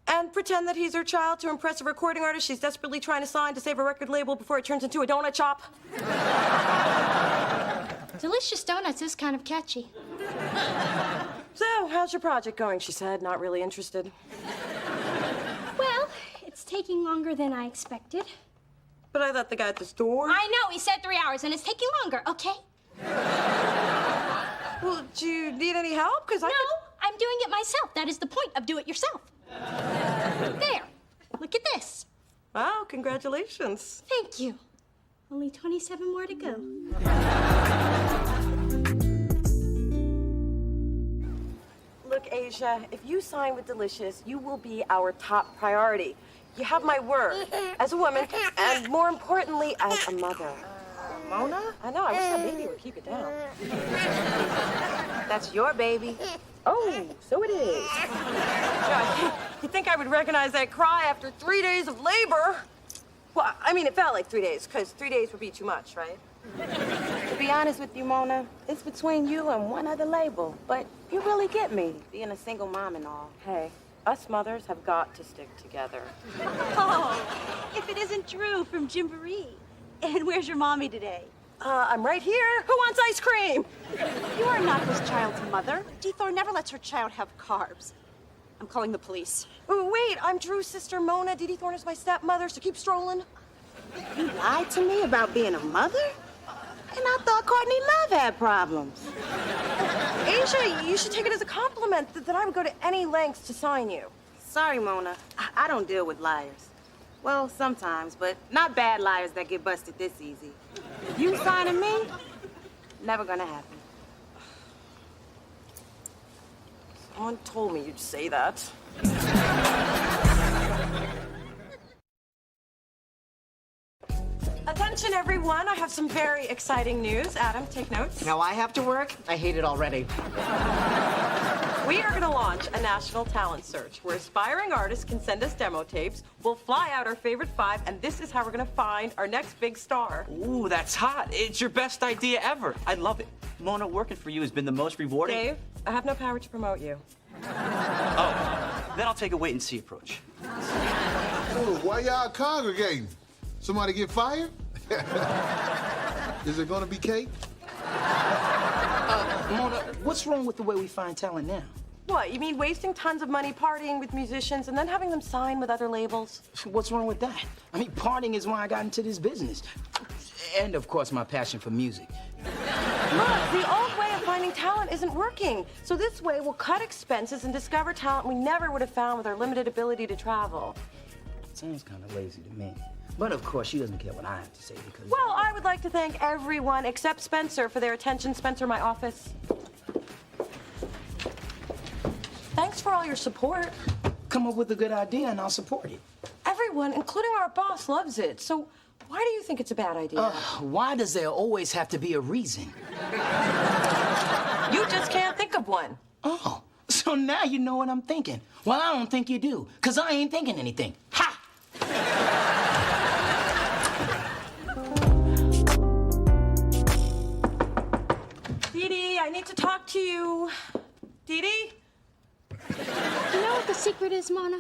And pretend that he's her child to impress a recording artist she's desperately trying to sign to save a record label before it turns into a donut shop? Delicious Donuts is kind of catchy. So, how's your project going? She said, not really interested. Well, it's taking longer than I expected. But I thought the guy at the store... I know, he said 3 hours, and it's taking longer, okay? Well, do you need any help? Because No, I'm doing it myself. That is the point of do it yourself. There. Look at this. Wow, congratulations. Thank you. Only 27 more to go. Look, Asia, if you sign with Delicious, you will be our top priority. You have my word as a woman, and more importantly, as a mother. Mona? I know, I wish that baby would keep it down. That's your baby. Oh, so it is. God, you'd think I would recognize that cry after 3 days of labor. Well, I mean, it felt like 3 days, because 3 days would be too much, right? To be honest with you, Mona, it's between you and one other label. But you really get me, being a single mom and all. Hey, us mothers have got to stick together. Oh, if it isn't Drew from Gymboree. And where's your mommy today? I'm right here. Who wants ice cream? You are not this child's mother. D. Thor never lets her child have carbs. I'm calling the police. Oh, wait, I'm Drew's sister, Mona. Dee Thorne is my stepmother, so keep strolling. You lied to me about being a mother? And I thought Courtney Love had problems. Asia, you should take it as a compliment that I would go to any lengths to sign you. Sorry, Mona. I don't deal with liars. Well, sometimes, but not bad liars that get busted this easy. You signing me? Never gonna happen. Someone told me you'd say that. Attention, everyone. I have some very exciting news. Adam, take notes. Now I have to work? I hate it already. We are going to launch a national talent search where aspiring artists can send us demo tapes. We'll fly out our favorite 5, and this is how we're going to find our next big star. Ooh, that's hot. It's your best idea ever. I love it. Mona, working for you has been the most rewarding. Dave, I have no power to promote you. Oh, then I'll take a wait-and-see approach. Oh, why y'all congregating? Somebody get fired? Is it gonna be cake? Mona, what's wrong with the way we find talent now? What, you mean wasting tons of money partying with musicians and then having them sign with other labels? What's wrong with that? I mean, partying is why I got into this business. And, of course, my passion for music. Look, the old way of finding talent isn't working. So this way, we'll cut expenses and discover talent we never would have found with our limited ability to travel. Sounds kind of lazy to me. But, of course, she doesn't care what I have to say because... Well, I would like to thank everyone except Spencer for their attention. Spencer, my office. Thanks for all your support. Come up with a good idea and I'll support it. Everyone, including our boss, loves it. So why do you think it's a bad idea? Why does there always have to be a reason? You just can't think of one. Oh, so now you know what I'm thinking. Well, I don't think you do, because I ain't thinking anything. Ha! Dee Dee, I need to talk to you. Dee Dee? You know what the secret is, Mona?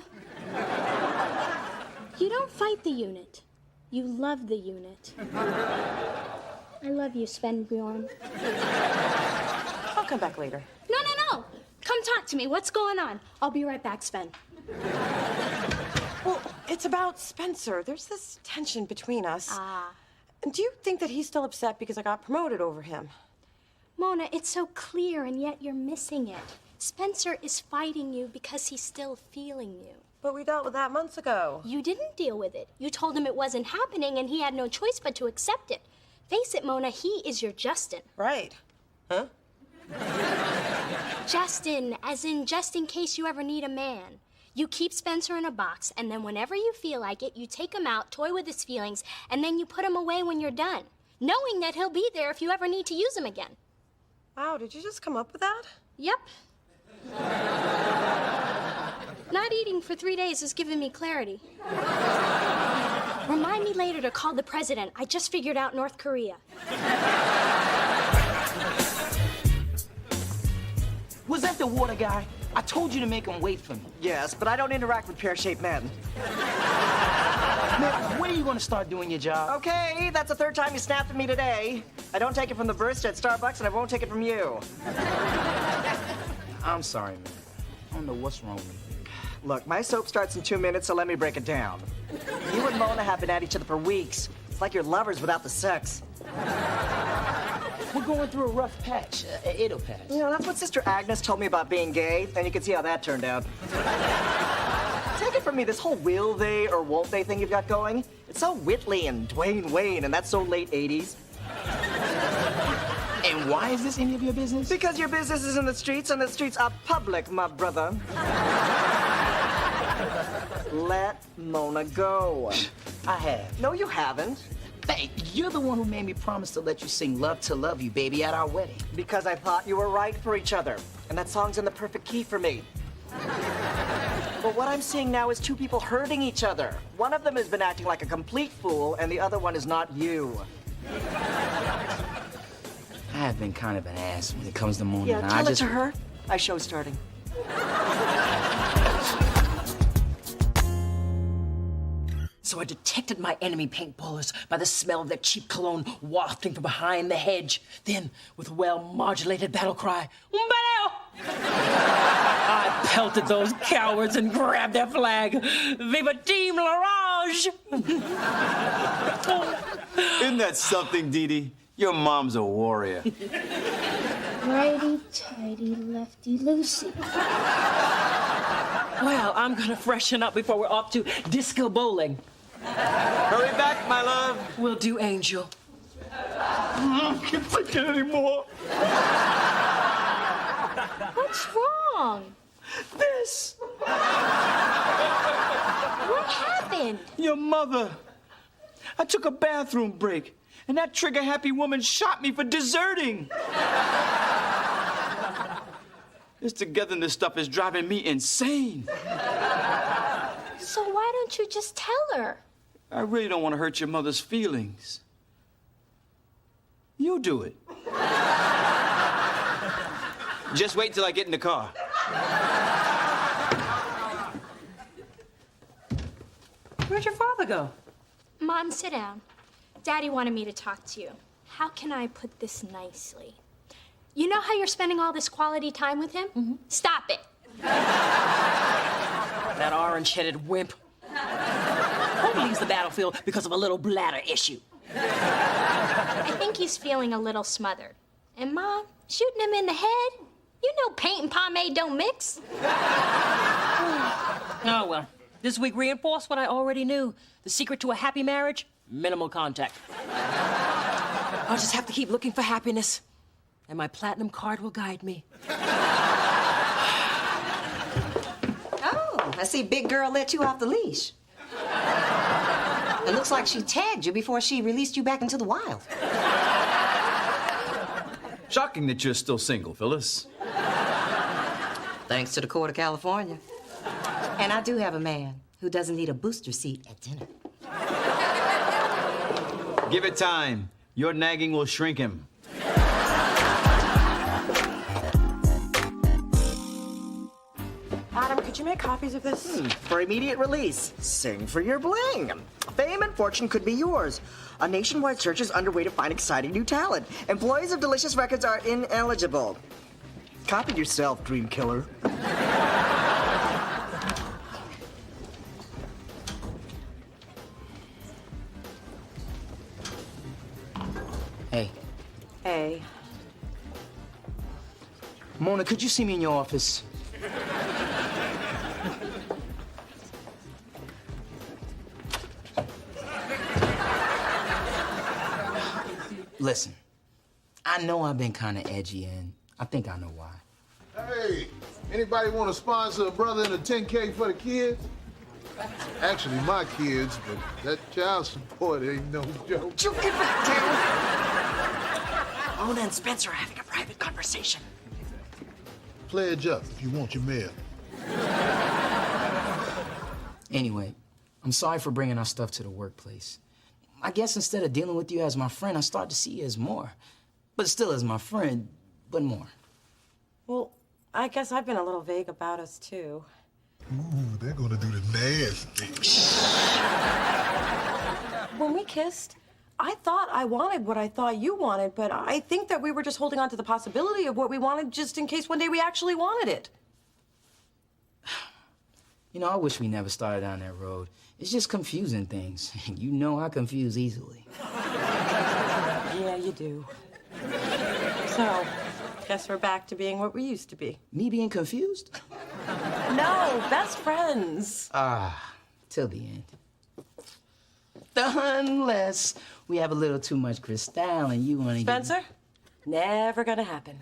You don't fight the unit. You love the unit. I love you, Sven Bjorn. I'll come back later. No. Come talk to me. What's going on? I'll be right back, Sven. Well, it's about Spencer. There's this tension between us. Ah. And do you think that he's still upset because I got promoted over him? Mona, it's so clear, and yet you're missing it. Spencer is fighting you because he's still feeling you. But we dealt with that months ago. You didn't deal with it. You told him it wasn't happening, and he had no choice but to accept it. Face it, Mona, he is your Justin. Right. Huh? Justin, as in just in case you ever need a man. You keep Spencer in a box, and then whenever you feel like it, you take him out, toy with his feelings, and then you put him away when you're done, knowing that he'll be there if you ever need to use him again. Wow, did you just come up with that? Yep. Not eating for 3 days has given me clarity. Remind me later to call the president. I just figured out North Korea. Was that the water guy? I told you to make him wait for me. Yes, but I don't interact with pear-shaped men. Man, when are you gonna start doing your job? Okay, that's the third time you snapped at me today. I don't take it from the barista at Starbucks, and I won't take it from you. I'm sorry, man. I don't know what's wrong with me. Look, my soap starts in 2 minutes, so let me break it down. You and Mona have been at each other for weeks. It's like you're lovers without the sex. We're going through a rough patch. It'll pass. You know, that's what Sister Agnes told me about being gay, and you can see how that turned out. Take it from me, this whole will they or won't they thing you've got going, it's so Whitley and Dwayne Wayne, and that's so late 80s. And why is this any of your business? Because your business is in the streets, and the streets are public, my brother. Let Mona go. I have. No, you haven't. Hey, you're the one who made me promise to let you sing Love to Love You, baby, at our wedding. Because I thought you were right for each other. And that song's in the perfect key for me. But what I'm seeing now is two people hurting each other. One of them has been acting like a complete fool, and the other one is not you. I have been kind of an ass when it comes to Mona. Yeah, and tell it to her. My show's starting. So I detected my enemy paintballers by the smell of their cheap cologne wafting from behind the hedge. Then, with a well-modulated battle cry, "Umbeleo!" I pelted those cowards and grabbed their flag. Viva Team L'Orange! Isn't that something, Dee Dee? Your mom's a warrior. Righty-tighty, lefty-loosey. Well, I'm gonna freshen up before we're off to disco bowling. Hurry back, my love. Will do, Angel. I can't take it anymore. What's wrong? This. What happened? Your mother. I took a bathroom break, and that trigger-happy woman shot me for deserting. This togetherness stuff is driving me insane. So why don't you just tell her? I really don't want to hurt your mother's feelings. You do it. Just wait till I get in the car. Where'd your father go? Mom, sit down. Daddy wanted me to talk to you. How can I put this nicely? You know how you're spending all this quality time with him? Mm-hmm. Stop it. That orange-headed wimp. Who leaves the battlefield because of a little bladder issue? I think he's feeling a little smothered. And Mom, shooting him in the head? You know paint and pomade don't mix. Oh, well. This week reinforced what I already knew. The secret to a happy marriage? Minimal contact. I'll just have to keep looking for happiness. And my platinum card will guide me. Oh, I see big girl let you off the leash. It looks like she tagged you before she released you back into the wild. Shocking that you're still single, Phyllis. Thanks to the court of California. And I do have a man who doesn't need a booster seat at dinner. Give it time. Your nagging will shrink him. Adam, could Did you make copies of this? For immediate release, sing for your bling. Fame and fortune could be yours. A nationwide search is underway to find exciting new talent. Employees of Delicious Records are ineligible. Copy yourself, dream killer. Hey. Hey. Mona, could you see me in your office? Listen, I know I've been kind of edgy, and I think I know why. Hey, anybody want to sponsor a brother in a 10K for the kids? Actually, my kids, but that child support ain't no joke. You get back down. Mona and Spencer are having a private conversation. Pledge up if you want your mail. Anyway, I'm sorry for bringing our stuff to the workplace. I guess instead of dealing with you as my friend, I start to see you as more. But still as my friend, but more. Well, I guess I've been a little vague about us, too. Ooh, they're gonna do the nasty. When we kissed, I thought I wanted what I thought you wanted, but I think that we were just holding on to the possibility of what we wanted just in case one day we actually wanted it. You know, I wish we never started down that road. It's just confusing things. You know I confuse easily. Yeah, you do. So, guess we're back to being what we used to be. Me being confused? No, best friends. Till the end. Unless we have a little too much Cristal and you want to Spencer? Never gonna happen.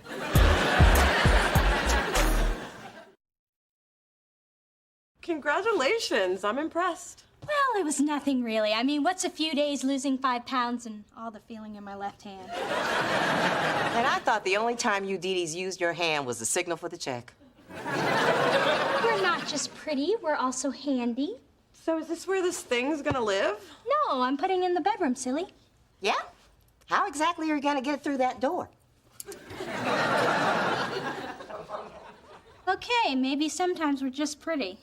Congratulations, I'm impressed. Well, it was nothing really. I mean, what's a few days losing 5 pounds and all the feeling in my left hand? And I thought the only time you Dee-Dee's used your hand was the signal for the check. We're not just pretty, we're also handy. So is this where this thing's gonna live? No, I'm putting it in the bedroom, silly. Yeah? How exactly are you gonna get it through that door? Okay, maybe sometimes we're just pretty.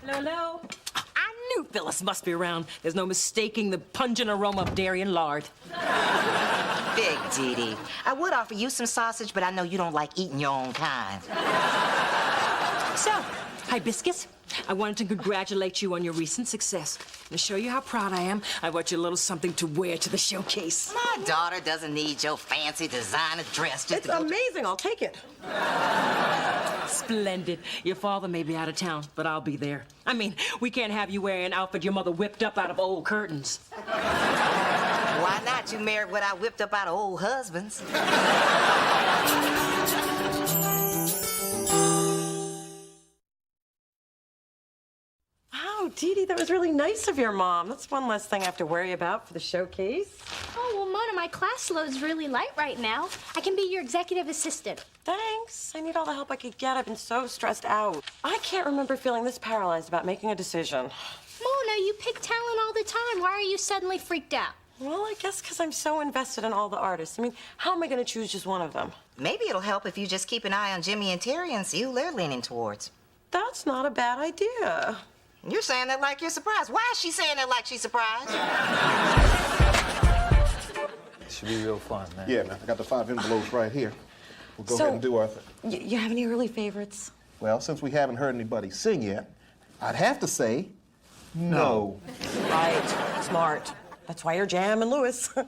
Hello? I knew Phyllis must be around. There's no mistaking the pungent aroma of dairy and lard. Big Dee-Dee. I would offer you some sausage, but I know you don't like eating your own kind. So, Hibiscus, I wanted to congratulate you on your recent success. And to show you how proud I am, I brought you a little something to wear to the showcase. My daughter doesn't need your fancy designer dress just It's amazing, I'll take it. Splendid. Your father may be out of town, but I'll be there. I mean, we can't have you wearing an outfit your mother whipped up out of old curtains. Why not? You married what I whipped up out of old husbands. Wow, Dee Dee, that was really nice of your mom. That's one less thing I have to worry about for the showcase. Oh, well, Mona, my class load's really light right now. I can be your executive assistant. Thanks. I need all the help I could get. I've been so stressed out. I can't remember feeling this paralyzed about making a decision. Mona, you pick talent all the time. Why are you suddenly freaked out? Well, I guess because I'm so invested in all the artists. I mean, how am I going to choose just one of them? Maybe it'll help if you just keep an eye on Jimmy and Terry and see who they're leaning towards. That's not a bad idea. You're saying that like you're surprised. Why is she saying that like she's surprised? It should be real fun, man. Yeah, man. I got the 5 envelopes right here. We'll go So, ahead and do our thing. You have any early favorites? Well, since we haven't heard anybody sing yet, I'd have to say no. Right. Smart. That's why you're Jam and Lewis. I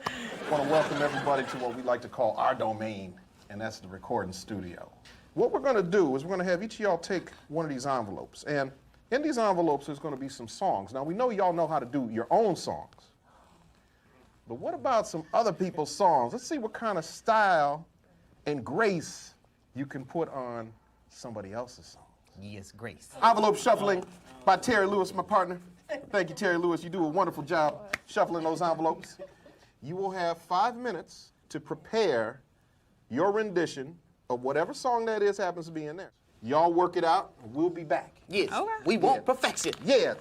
want to welcome everybody to what we like to call our domain, and that's the recording studio. What we're going to do is we're going to have each of y'all take one of these envelopes, and in these envelopes there's going to be some songs. Now, we know y'all know how to do your own songs. But what about some other people's songs? Let's see what kind of style and grace you can put on somebody else's song. Yes, grace. Envelope shuffling by Terry Lewis, my partner. Thank you, Terry Lewis. You do a wonderful job shuffling those envelopes. You will have 5 minutes to prepare your rendition of whatever song that is happens to be in there. Y'all work it out, and we'll be back. Yes, we want perfection. Yeah.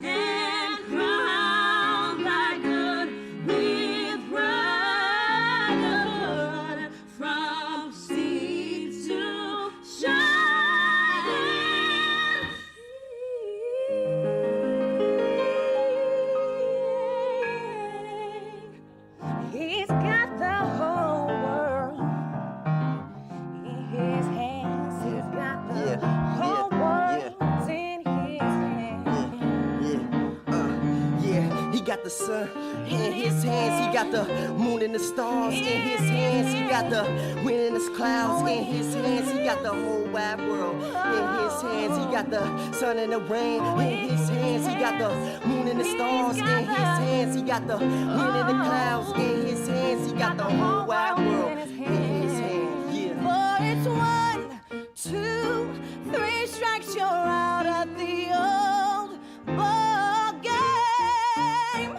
And crown thy good with brotherhood from sea to shining. He's got the whole world in his hands. He's got the whole world in his hands. Yeah, he got the sun in his hands. He got the moon and the stars in his hands. He got the wind and the clouds in his hands. He got the whole wide world in his hands. He got the sun and the rain in his hands. He got the moon and the stars in his hands. He got the wind and the clouds in his hands. He got the whole wide world in his hands. Yeah. For it's 1, 2, 3 strikes, you're out of the old ball game.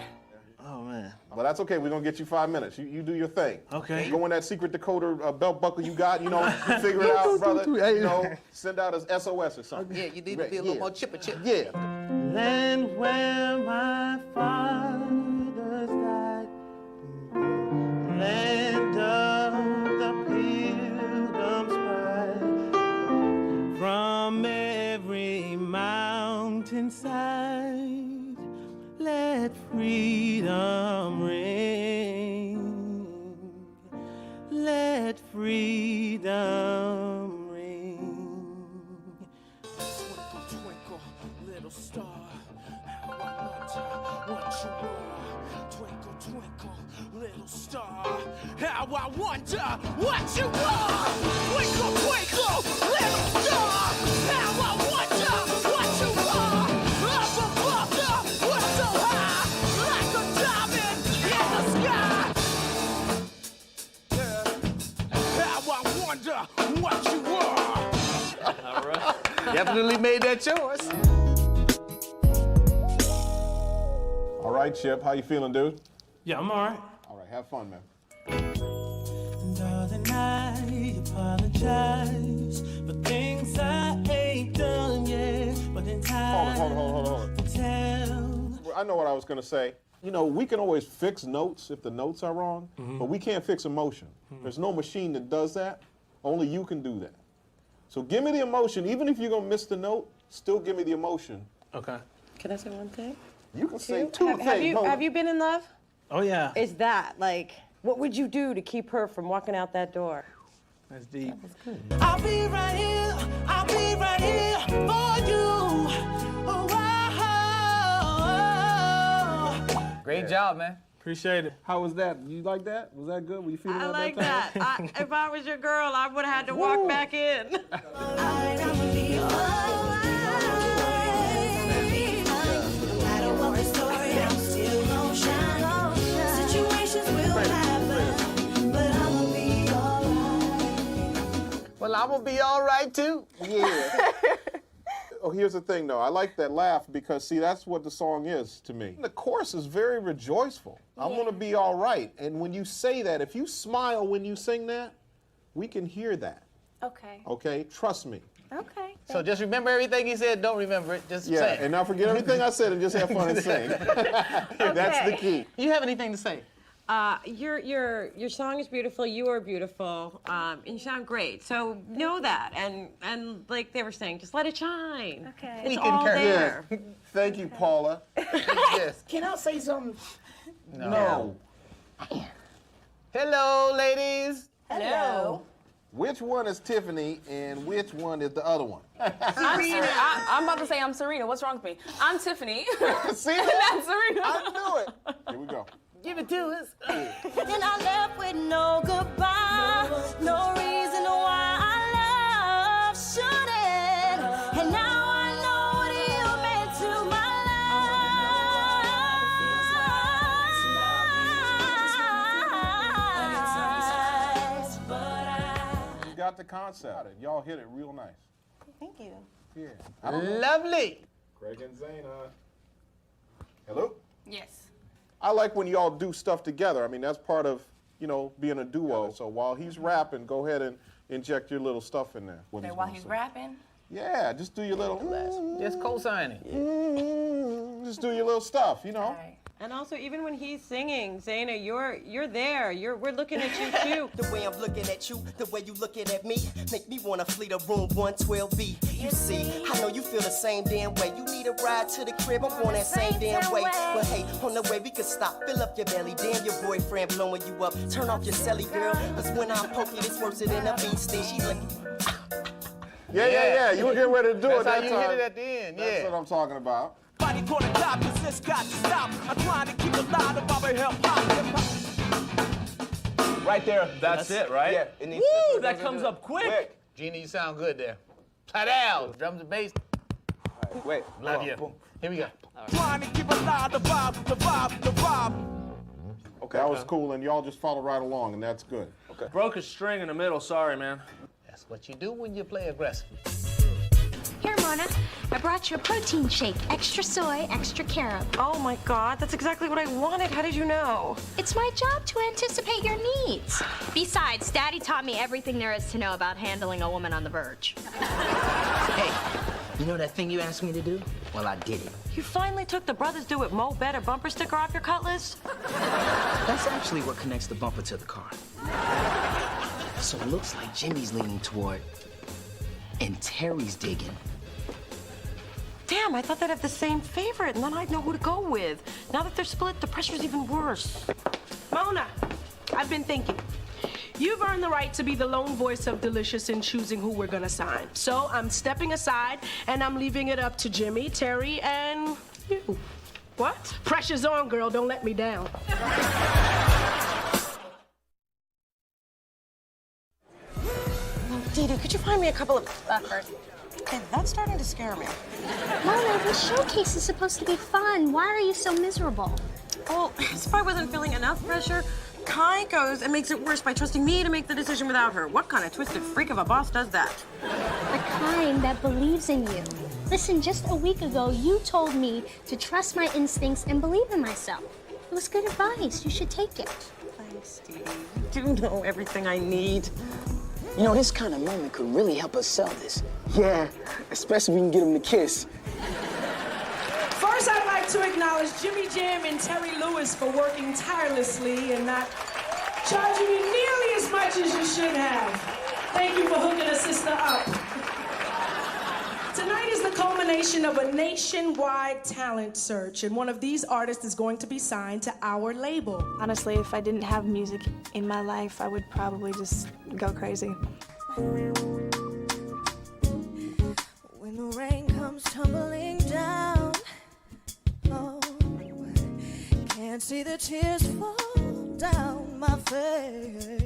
Oh, man. Well, that's okay. We're going to get you 5 minutes. You do your thing. Okay. Go in that secret decoder belt buckle you got, figure it out, brother. Send out as SOS or something. Yeah, you need to be a little more chipper chip. Yeah. Land where my fathers died, land of the pilgrim's pride, from every mountainside, let freedom ring, let freedom ring. Twinkle, twinkle, little star, how I wonder what you are. Twinkle, twinkle, little star, how I wonder what you are. Twinkle, twinkle, little star, how I wonder what you are. Up above the world so high, like a diamond in the sky. Yeah, how I wonder what you are. All right. Definitely made that choice. All right, Chip. How you feeling, dude? Yeah, I'm all right. All right. Have fun, man. Darling, I apologize for things I ain't done yet, but in time Hold on. tell. I know what I was going to say. We can always fix notes if the notes are wrong, but we can't fix emotion. There's no machine that does that. Only you can do that. So give me the emotion. Even if you're going to miss the note, still give me the emotion. Okay. Can I say one thing? You can say two things. Have you been in love? Oh, yeah. Is that, what would you do to keep her from walking out that door? That's deep. I'll be right here. I'll be right here for you. Oh, wow. Great job, man. Appreciate it. How was that? You like that? Was that good? Were you feeling I that like that time? that. If I was your girl, I would have had to walk back in. Well, I'm gonna be all right too. Yeah. Oh, here's the thing, though. I like that laugh because, see, that's what the song is to me. The chorus is very rejoiceful. I'm going to be all right. And when you say that, if you smile when you sing that, we can hear that. Okay. Okay? Trust me. Okay. So just remember everything he said. Don't remember it. Just say it. And now forget everything I said and just have fun and sing. That's the key. You have anything to say? Your song is beautiful. You are beautiful, and you sound great. So know that, and like they were saying, just let it shine. Okay. It's all there. Yeah. Thank you, Paula. Yes. Can I say something? No. Hello, ladies. Hello. Which one is Tiffany and which one is the other one? I'm about to say I'm Serena. What's wrong with me? I'm Tiffany. See? That's Serena. I knew it. Here we go. Give it to us. And I left with no goodbye, no reason why I love shouldn't. And now I know what you meant to my the concept. Y'all hit it real nice. Thank you. Yeah. Lovely. Craig and Zayna. Hello? Yes. I like when y'all do stuff together. I mean, that's part of, you know, being a duo. So while he's rapping, go ahead and inject your little stuff in there. Okay, while he's rapping? Yeah, just do your little... Just co-signing. Just do your little stuff, you know. And also, even when he's singing, Zayna, you're there. We're looking at you too. The way I'm looking at you, the way you looking at me, make me wanna flee to room 112B. You see, I know you feel the same damn way. You need a ride to the crib, I'm going that same damn way. But hey, on the way we could stop, fill up your belly. Damn, your boyfriend blowing you up. Turn off your celly, girl. Cause when I'm poking, it's worse than a bee sting. She's like. Yeah. You were getting ready to do it That's how that you time. hit it at the end, yeah. That's what I'm talking about. Body gonna die, cause this got to stop. I'm trying to keep alive the Bobby hip hop. Right there. That's it, right? Yeah, it needs Woo, to, that comes up quick. Genie, you sound good there. Padow. Drums and bass. Wait. Love you. Here we go. Trying to keep alive the vibe. Okay. That was cool, and y'all just follow right along, and that's good. Okay. Broke a string in the middle. Sorry, man. That's what you do when you play aggressively. Here, Mona, I brought you a protein shake. Extra soy, extra carob. Oh my God, that's exactly what I wanted. How did you know? It's my job to anticipate your needs. Besides, Daddy taught me everything there is to know about handling a woman on the verge. Hey, you know that thing you asked me to do? Well, I did it. You finally took the Brothers Do It Mo Better bumper sticker off your Cutlass? That's actually what connects the bumper to the car. So it looks like Jimmy's leaning toward, and Terry's digging. Damn, I thought they'd have the same favorite, and then I'd know who to go with. Now that they're split, the pressure's even worse. Mona, I've been thinking. You've earned the right to be the lone voice of Delicious in choosing who we're gonna sign. So I'm stepping aside, and I'm leaving it up to Jimmy, Terry, and you. What? Pressure's on, girl. Don't let me down. Didi, could you find me a couple of first? Okay, that's starting to scare me. Mona, this showcase is supposed to be fun. Why are you so miserable? Well, if I wasn't feeling enough pressure, Kai goes and makes it worse by trusting me to make the decision without her. What kind of twisted freak of a boss does that? The kind that believes in you. Listen, just a week ago, you told me to trust my instincts and believe in myself. It was good advice. You should take it. Thanks, Steve. You do know everything I need. You know, this kind of moment could really help us sell this. Yeah, especially if we can get him to kiss. First, I'd like to acknowledge Jimmy Jam and Terry Lewis for working tirelessly and not charging you nearly as much as you should have. Thank you for hooking a sister up. Tonight is the culmination of a nationwide talent search, and one of these artists is going to be signed to our label. Honestly, if I didn't have music in my life, I would probably just go crazy. When the rain comes tumbling down, oh, can't see the tears fall down my face.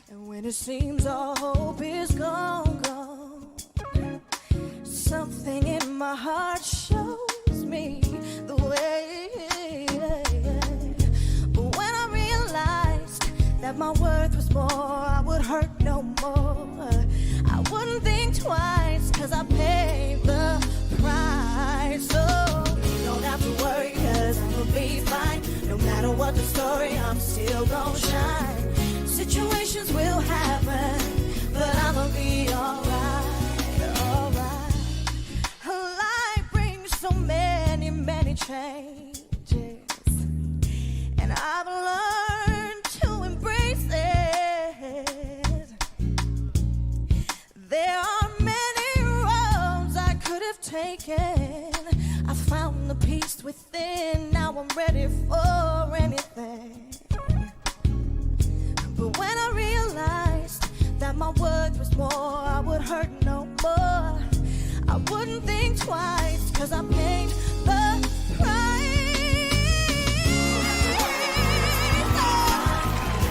And when it seems all hope is gone, something in my heart shows me the way. But when I realized that my worth was more, I would hurt no more. I wouldn't think twice, cause I paid the price. So you don't have to worry, cause I'll be fine. No matter what the story, I'm still gonna shine. Situations will happen, but I'ma be alright. So many, many changes, and I've learned to embrace it. There are many roads I could have taken. I found the peace within, now I'm ready for anything. But when I realized that my worth was more, I would hurt no more. I wouldn't think twice, cause I paid the price.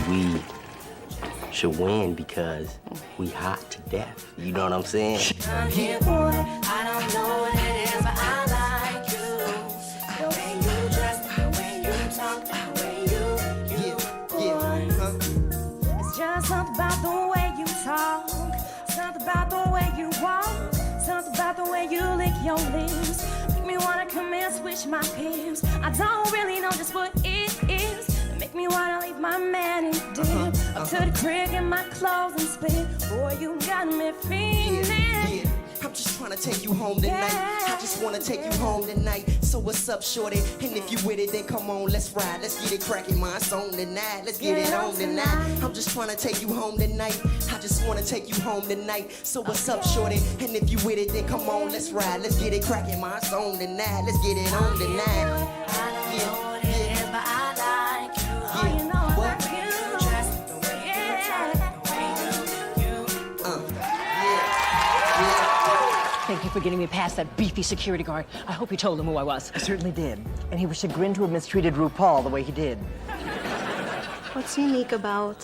We should win because we hot to death. You know what I'm saying? I'm here, boy. I don't know what it is, but I like you. The way you dress, the way you talk, the way you boy. It's just something about the way about the way you walk, something about the way you lick your lips. Make me wanna come and switch my hips. I don't really know just what it is. Make me wanna leave my man and dip up to the crib in my clothes and spit. Boy, you got me feeling. I'm just trying to take you home tonight. I just wanna take you home tonight. So what's up, shorty? And if you with it, then come on, let's ride. Let's get it cracking, my song tonight. Let's get it on tonight. I'm just trying to take you home tonight. I just wanna take you home tonight. So what's up, shorty? And if you with it, then come on, let's ride. Let's get it cracking, my song tonight. Let's get it on tonight. Thank you for getting me past that beefy security guard. I hope you told him who I was. I certainly did. And he was chagrined to have mistreated RuPaul the way he did. What's unique about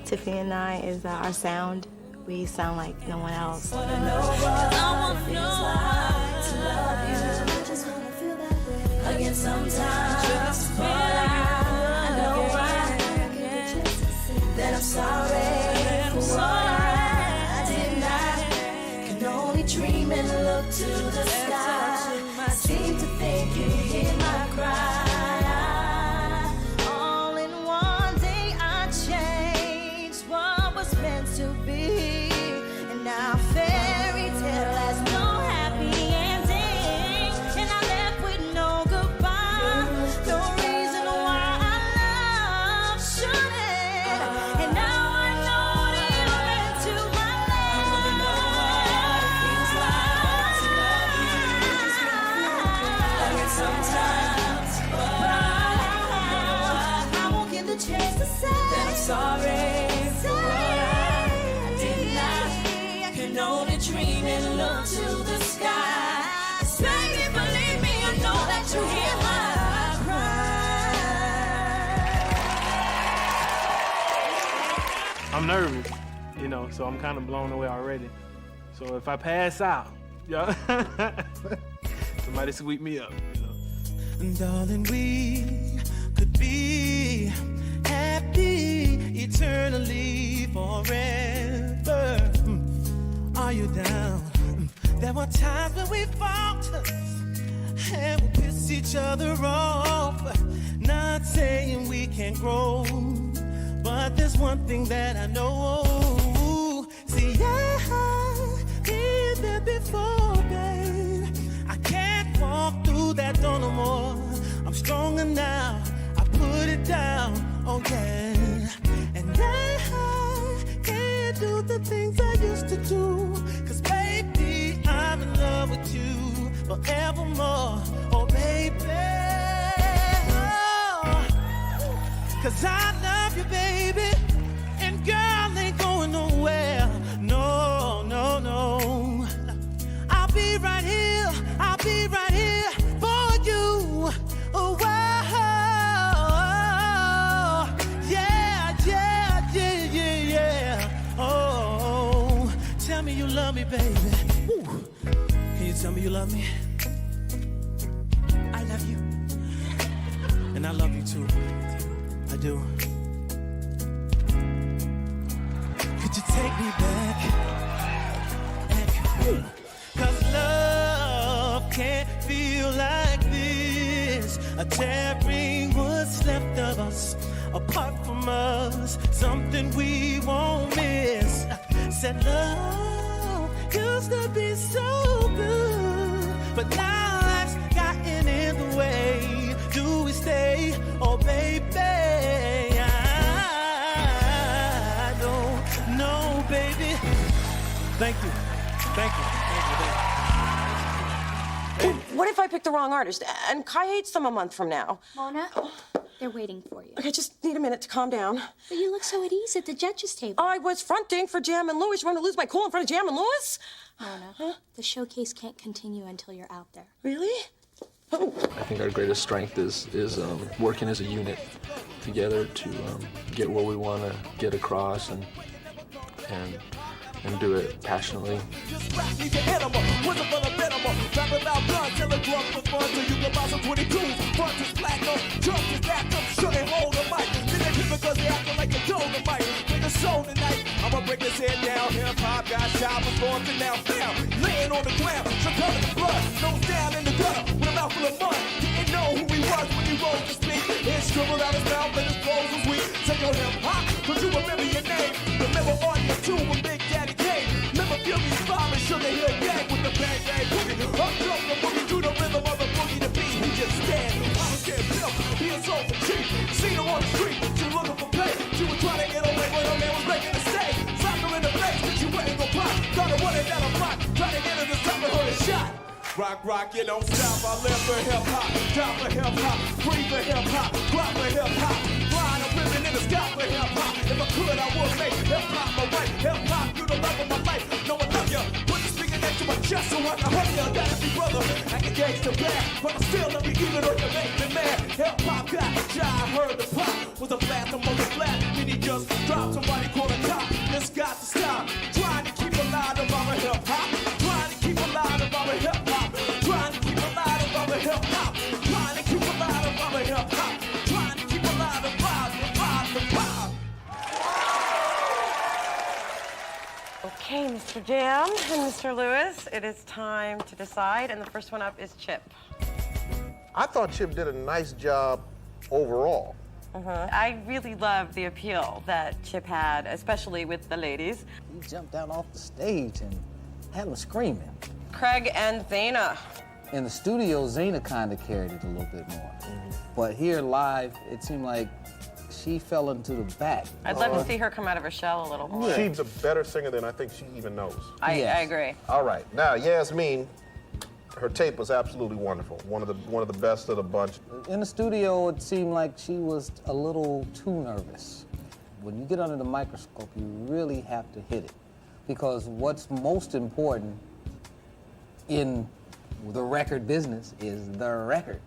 Tiffany and I is our sound. We sound like no one else. Dream and look to the sky. I seem to think you hear my cry. All in one day I changed what was meant to be. And now fairy tale has no happy ending. And I left with no goodbye. No reason why I love shouldn't. And now I know what you meant to my sometimes, but I won't get the chance to say that I'm sorry for what I did not. Can only dream and look to the sky. Baby, believe me, I know that you hear my cry. I'm nervous, you know, so I'm kind of blown away already. So if I pass out, yeah, somebody sweep me up, you know. Darling, we could be happy eternally forever. Are you down? There were times when we fought and we pissed each other off. Not saying we can't grow, but there's one thing that I know. See, I did that before, babe. I can't walk through that door no more. I'm stronger now. I put it down, oh yeah. And I can't do the things I used to do. Cause baby, I'm in love with you forevermore. Oh baby, oh. Cause I love you, baby. And girl ain't going nowhere. No, no, no. I'll be right here. I'll be right here for you. Oh, wow. Yeah, yeah, yeah, yeah, yeah. Oh, tell me you love me, baby. Ooh. Can you tell me you love me? I love you. And I love you too. I do. Could you take me back? Cause love can't feel like this. Tearing what's left of us, apart from us, something we won't miss. Said love used to be so good, but now life's gotten in the way. Do we stay? Oh baby, I don't know, baby. Thank you. Thank you. What if I picked the wrong artist? And Kai hates them a month from now. Mona, they're waiting for you. Okay, just need a minute to calm down. But you look so at ease at the judges' table. I was fronting for Jam and Lewis. You want to lose my cool in front of Jam and Lewis? Mona, the showcase can't continue until you're out there. Really? I think our greatest strength is working as a unit together to get what we want to get across and do it passionately. because they acting like a Dolomite. With the soul tonight, I'ma break this head down. Hip hop got shot, was born to now found. Laying on the ground, so cover the blood. Nose down in the gutter, with a mouth full of mud. Didn't know who he was when he rose to speak. It scribbled out his mouth and his clothes was weak. Say your hip hop, don't you remember your name? Remember on your two when Big Daddy came. Remember Fury's father and Sugar Hill Gang with the bang bang boogie. Up close the boogie to the rhythm of the boogie to beat. He just stand. I was getting built, he is sold for cheap. Seen her on the street, she was looking for pay. She was trying to get away when her man was making a stay. Slapped her in the face, but she wouldn't go pop. Thought her running down a block, trying to get her to stop and heard a shot. Rock, you don't stop. I live for hip hop, die for hip hop, breathe for hip hop, rock for hip hop. Flying a ribbon in the sky for hip hop. If I could, I would make hip hop my right. Hip hop, you the love of my life. No one love ya. Put the speaker next to my chest so I can hug ya. That is me brother, I can gauge the bad, but still let me even or you make me mad. Hip hop got jive, heard the pop was a blast among the black. Then he just dropped. Somebody call a cop. This got to stop. Trying to keep alive of our hip hop. Trying to keep alive of our hip hop. Trying to keep alive of our hip hop. Trying to keep alive of our hip hop. Trying to keep alive of our Okay, Mr. Jam and Mr. Lewis, it is time to decide, and the first one up is Chip. I thought Chip did a nice job overall. I really loved the appeal that Chip had, especially with the ladies. He jumped down off the stage and had them screaming. Craig and Zaina. In the studio, Zaina kind of carried it a little bit more. But here live, it seemed like she fell into the back. I'd love to see her come out of her shell a little more. She's a better singer than I think she even knows. I agree. All right, now Yasmin, her tape was absolutely wonderful. One of the best of the bunch. In the studio, it seemed like she was a little too nervous. When you get under the microscope, you really have to hit it. Because what's most important in the record business is the record.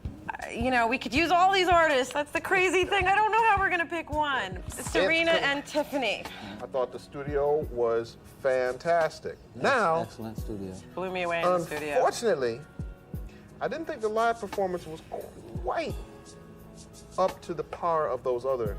You know, we could use all these artists. That's the crazy thing. I don't know how we're going to pick one. Serena and Tiffany. I thought the studio was fantastic. Now, excellent studio. Blew me away in the studio. Unfortunately, I didn't think the live performance was quite up to the par of those other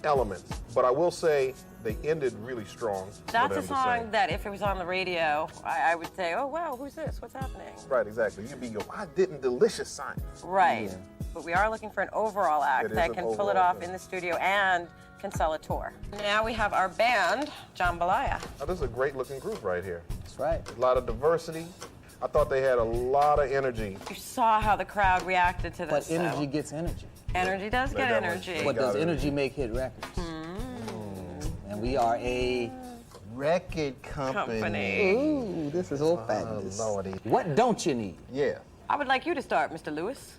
elements. But I will say they ended really strong. That's a song that if it was on the radio, I would say, oh, wow, who's this? What's happening? Right, exactly. You'd be going, I didn't delicious sign. Right. Yeah. But we are looking for an overall act that can pull it off in the studio and can sell a tour. Now we have our band, Jambalaya. Now, this is a great looking group right here. That's right. A lot of diversity. I thought they had a lot of energy. You saw how the crowd reacted to this. But energy gets energy. Energy does get energy. But does energy make hit records? And we are a record company. Ooh, this is all fabulous. Lordy. What don't you need? Yeah. I would like you to start, Mr. Lewis.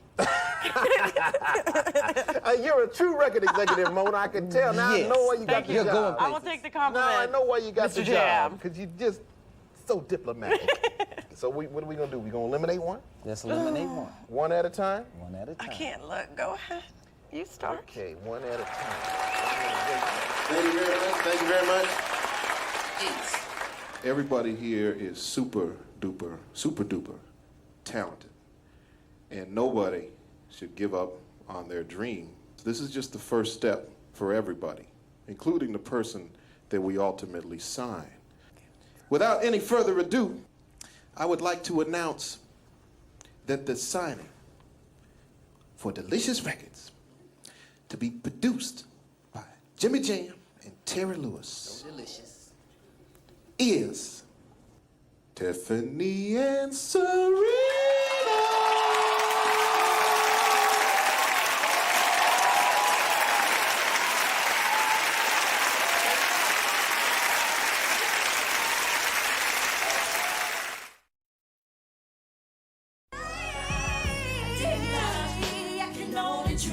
You're a true record executive, Mona. I can tell. Now Yes. I know why you got the job. I will take the compliment. Now I know why you got Mr. the Jam. job. Because you're just so diplomatic. So what are we going to do? We going to eliminate one? Let's eliminate one. One at a time? One at a time. I can't look. Go ahead. You start. Okay, one at a time. Thank you very much. Thank you very much. Everybody here is super duper talented. And nobody should give up on their dream. This is just the first step for everybody, including the person that we ultimately sign. Without any further ado, I would like to announce that the signing for Delicious Records to be produced by Jimmy Jam and Terry Lewis is Tiffany and Serena.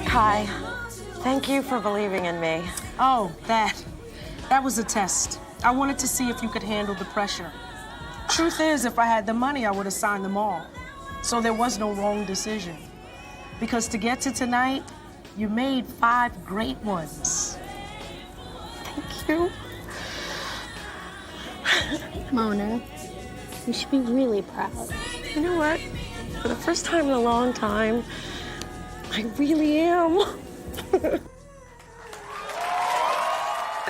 Hi. Thank you for believing in me. Oh, that was a test. I wanted to see if you could handle the pressure. Truth is, if I had the money, I would have signed them all. So there was no wrong decision. Because to get to tonight, you made 5 great ones. Thank you. Mona, you should be really proud. You know what? For the first time in a long time, I really am.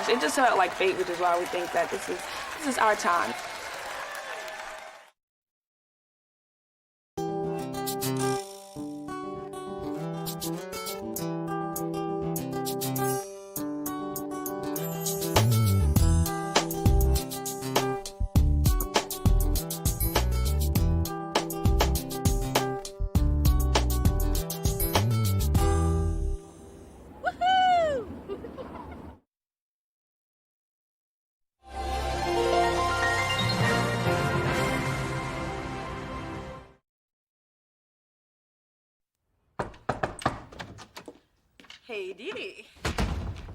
It just felt like fate, which is why we think that this is our time. Hey, Dee Dee.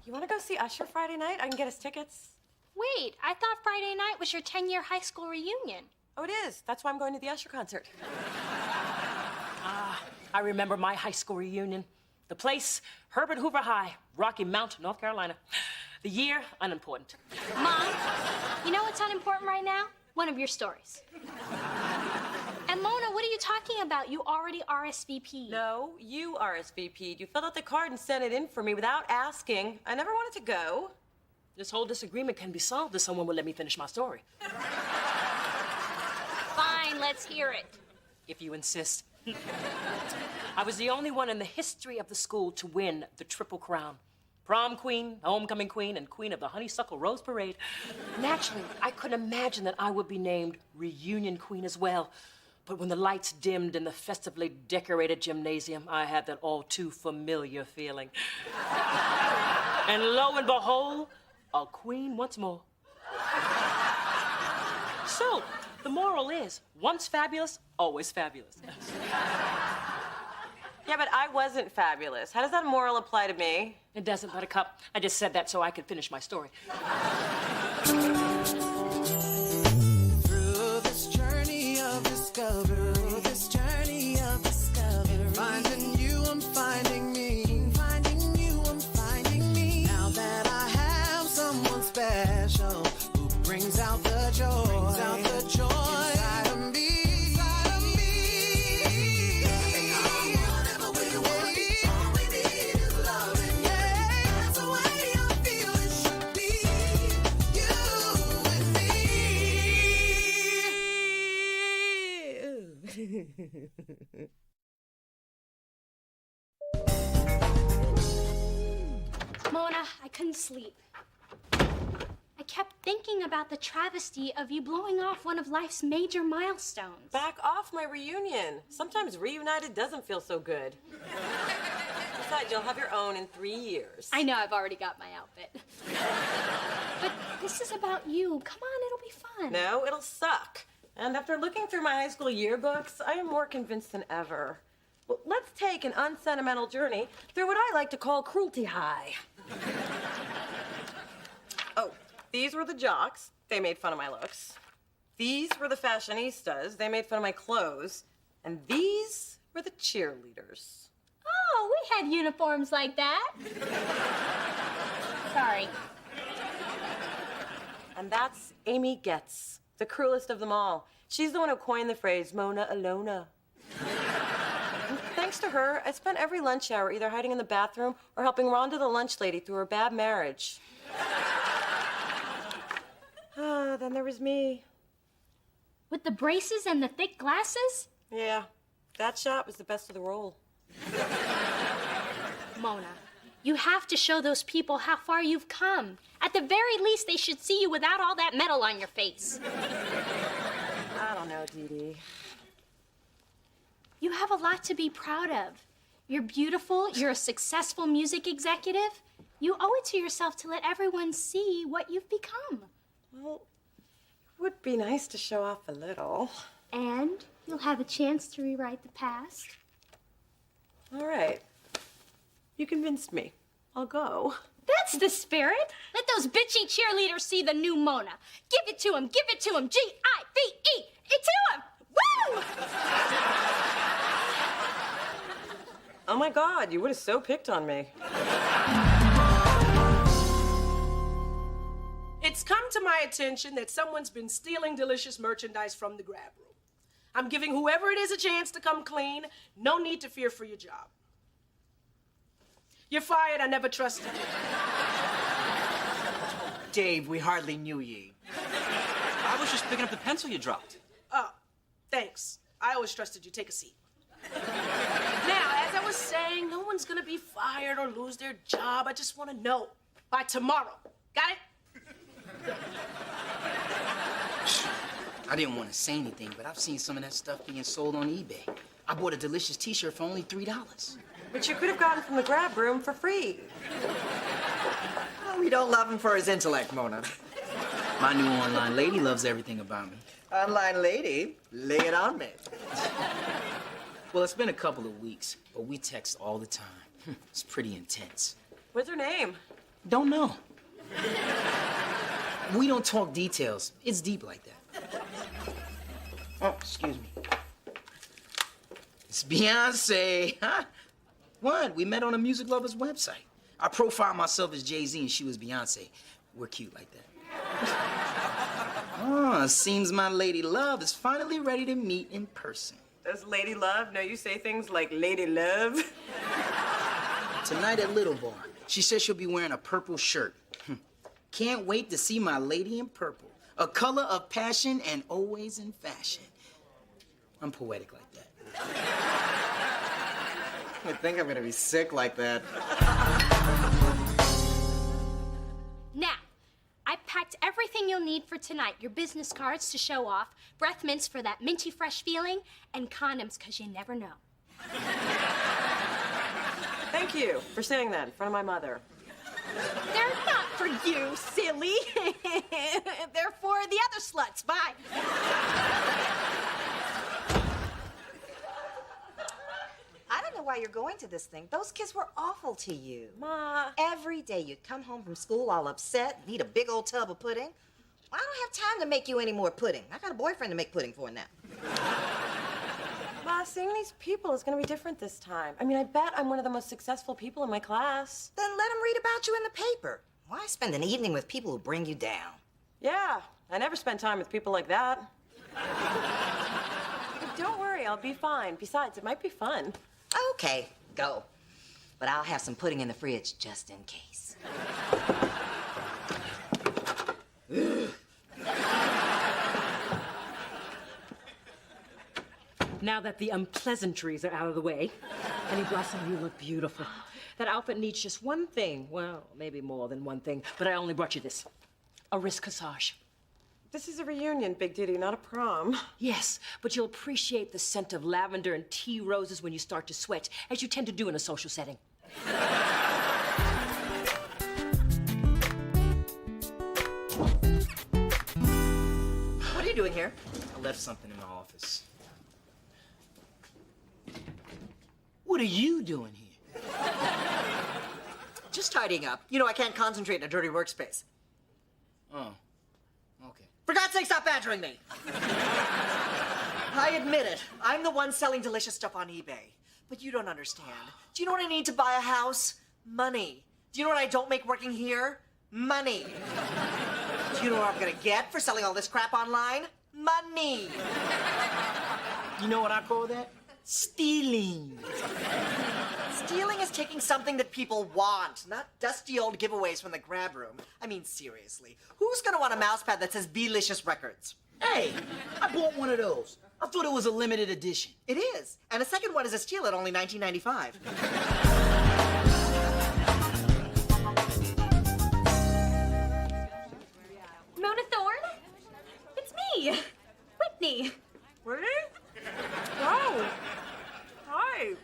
You want to go see Usher Friday night? I can get us tickets. Wait, I thought Friday night was your 10-year high school reunion. Oh, it is. That's why I'm going to the Usher concert. I remember my high school reunion. The place, Herbert Hoover High, Rocky Mount, North Carolina. The year, unimportant. Mom, you know what's unimportant right now? One of your stories. And Mona, what are you talking about? You already RSVP'd. No, you RSVP'd. You filled out the card and sent it in for me without asking. I never wanted to go. This whole disagreement can be solved if someone will let me finish my story. Fine, let's hear it. If you insist. I was the only one in the history of the school to win the Triple Crown. Prom queen, homecoming queen, and queen of the Honeysuckle Rose Parade. Naturally, I couldn't imagine that I would be named reunion queen as well. But when the lights dimmed in the festively decorated gymnasium, I had that all too familiar feeling. And lo and behold, a queen once more. So, the moral is, once fabulous, always fabulous. Yeah, but I wasn't fabulous. How does that moral apply to me? It doesn't, Buttercup. I just said that so I could finish my story. Through this journey of discovery, finding you, I'm finding me. Finding you, I'm finding me. Now that I have someone special who brings out the joy, inside of me. Mona, I couldn't sleep. I kept thinking about the travesty of you blowing off one of life's major milestones. Back off my reunion. Sometimes reunited doesn't feel so good. Besides, you'll have your own in 3 years. I know, I've already got my outfit. But this is about you. Come on, it'll be fun. No, it'll suck. And after looking through my high school yearbooks, I am more convinced than ever. Well, let's take an unsentimental journey through what I like to call cruelty high. Oh, these were the jocks. They made fun of my looks. These were the fashionistas. They made fun of my clothes. And these were the cheerleaders. Oh, we had uniforms like that. Sorry. And that's Amy Getz, the cruelest of them all. She's the one who coined the phrase Mona Alona. Thanks to her, I spent every lunch hour either hiding in the bathroom or helping Rhonda the lunch lady through her bad marriage. Then there was me. With the braces and the thick glasses? Yeah, that shot was the best of the role. Mona, you have to show those people how far you've come. At the very least, they should see you without all that metal on your face. I don't know, Dee Dee. You have a lot to be proud of. You're beautiful, you're a successful music executive. You owe it to yourself to let everyone see what you've become. Well, it would be nice to show off a little. And you'll have a chance to rewrite the past. All right. You convinced me. I'll go. That's the spirit. Let those bitchy cheerleaders see the new Mona. Give it to them, G-I-V-E. It to them. Woo! Oh my God, you would have so picked on me. It's come to my attention that someone's been stealing delicious merchandise from the grab room. I'm giving whoever it is a chance to come clean. No need to fear for your job. You're fired. I never trusted you. Dave, we hardly knew ye. I was just picking up the pencil you dropped. Oh, thanks. I always trusted you. Take a seat. Now, as I was saying, no one's gonna be fired or lose their job. I just want to know by tomorrow. Got it? I didn't want to say anything, but I've seen some of that stuff being sold on eBay. I bought a delicious t-shirt for only $3. But you could have gotten from the grab room for free. Well, we don't love him for his intellect, Mona. My new online lady loves everything about me. Online lady, lay it on me. Well, it's been a couple of weeks, but we text all the time. It's pretty intense. What's her name? Don't know. We don't talk details. It's deep like that. Oh, excuse me. It's Beyonce. Huh? What? We met on a music lover's website. I profiled myself as Jay-Z and she was Beyonce. We're cute like that. Oh, seems my lady love is finally ready to meet in person. Does Lady Love know you say things like Lady Love? Tonight at Little Bar, she says she'll be wearing a purple shirt. Can't wait to see my lady in purple. A color of passion and always in fashion. I'm poetic like that. I think I'm gonna be sick like that. Now, I packed everything you'll need for tonight. Your business cards to show off, breath mints for that minty fresh feeling, and condoms, because you never know. Thank you for saying that in front of my mother. They're not for you, silly. They're for the other sluts. Bye. I don't know why you're going to this thing. Those kids were awful to you. Ma. Every day you'd come home from school all upset, need a big old tub of pudding. Well, I don't have time to make you any more pudding. I got a boyfriend to make pudding for now. Ma, seeing these people is gonna be different this time. I mean, I bet I'm one of the most successful people in my class. Then let them read about you in the paper. Why spend an evening with people who bring you down? Yeah, I never spend time with people like that. But don't worry, I'll be fine. Besides, it might be fun. Okay, go. But I'll have some pudding in the fridge just in case. Now that the unpleasantries are out of the way, Honey Blossom, you look beautiful. That outfit needs just one thing. Well, maybe more than one thing, but I only brought you this. A wrist corsage. This is a reunion, Big Diddy, not a prom. Yes, but you'll appreciate the scent of lavender and tea roses when you start to sweat, as you tend to do in a social setting. What are you doing here? I left something in my office. What are you doing here? Just tidying up. You know, I can't concentrate in a dirty workspace. Oh, okay. For God's sake, stop badgering me. I admit it. I'm the one selling delicious stuff on eBay. But you don't understand. Do you know what I need to buy a house? Money. Do you know what I don't make working here? Money. Do you know what I'm gonna get for selling all this crap online? Money. You know what I call that? Stealing. Stealing is taking something that people want, not dusty old giveaways from the grab room. I mean, seriously, who's gonna want a mouse pad that says Belicious Records? Hey, I bought one of those. I thought it was a limited edition. It is, and a second one is a steal at only $19.95. Mona Thorne? It's me, Whitney. Really? Oh. Hi.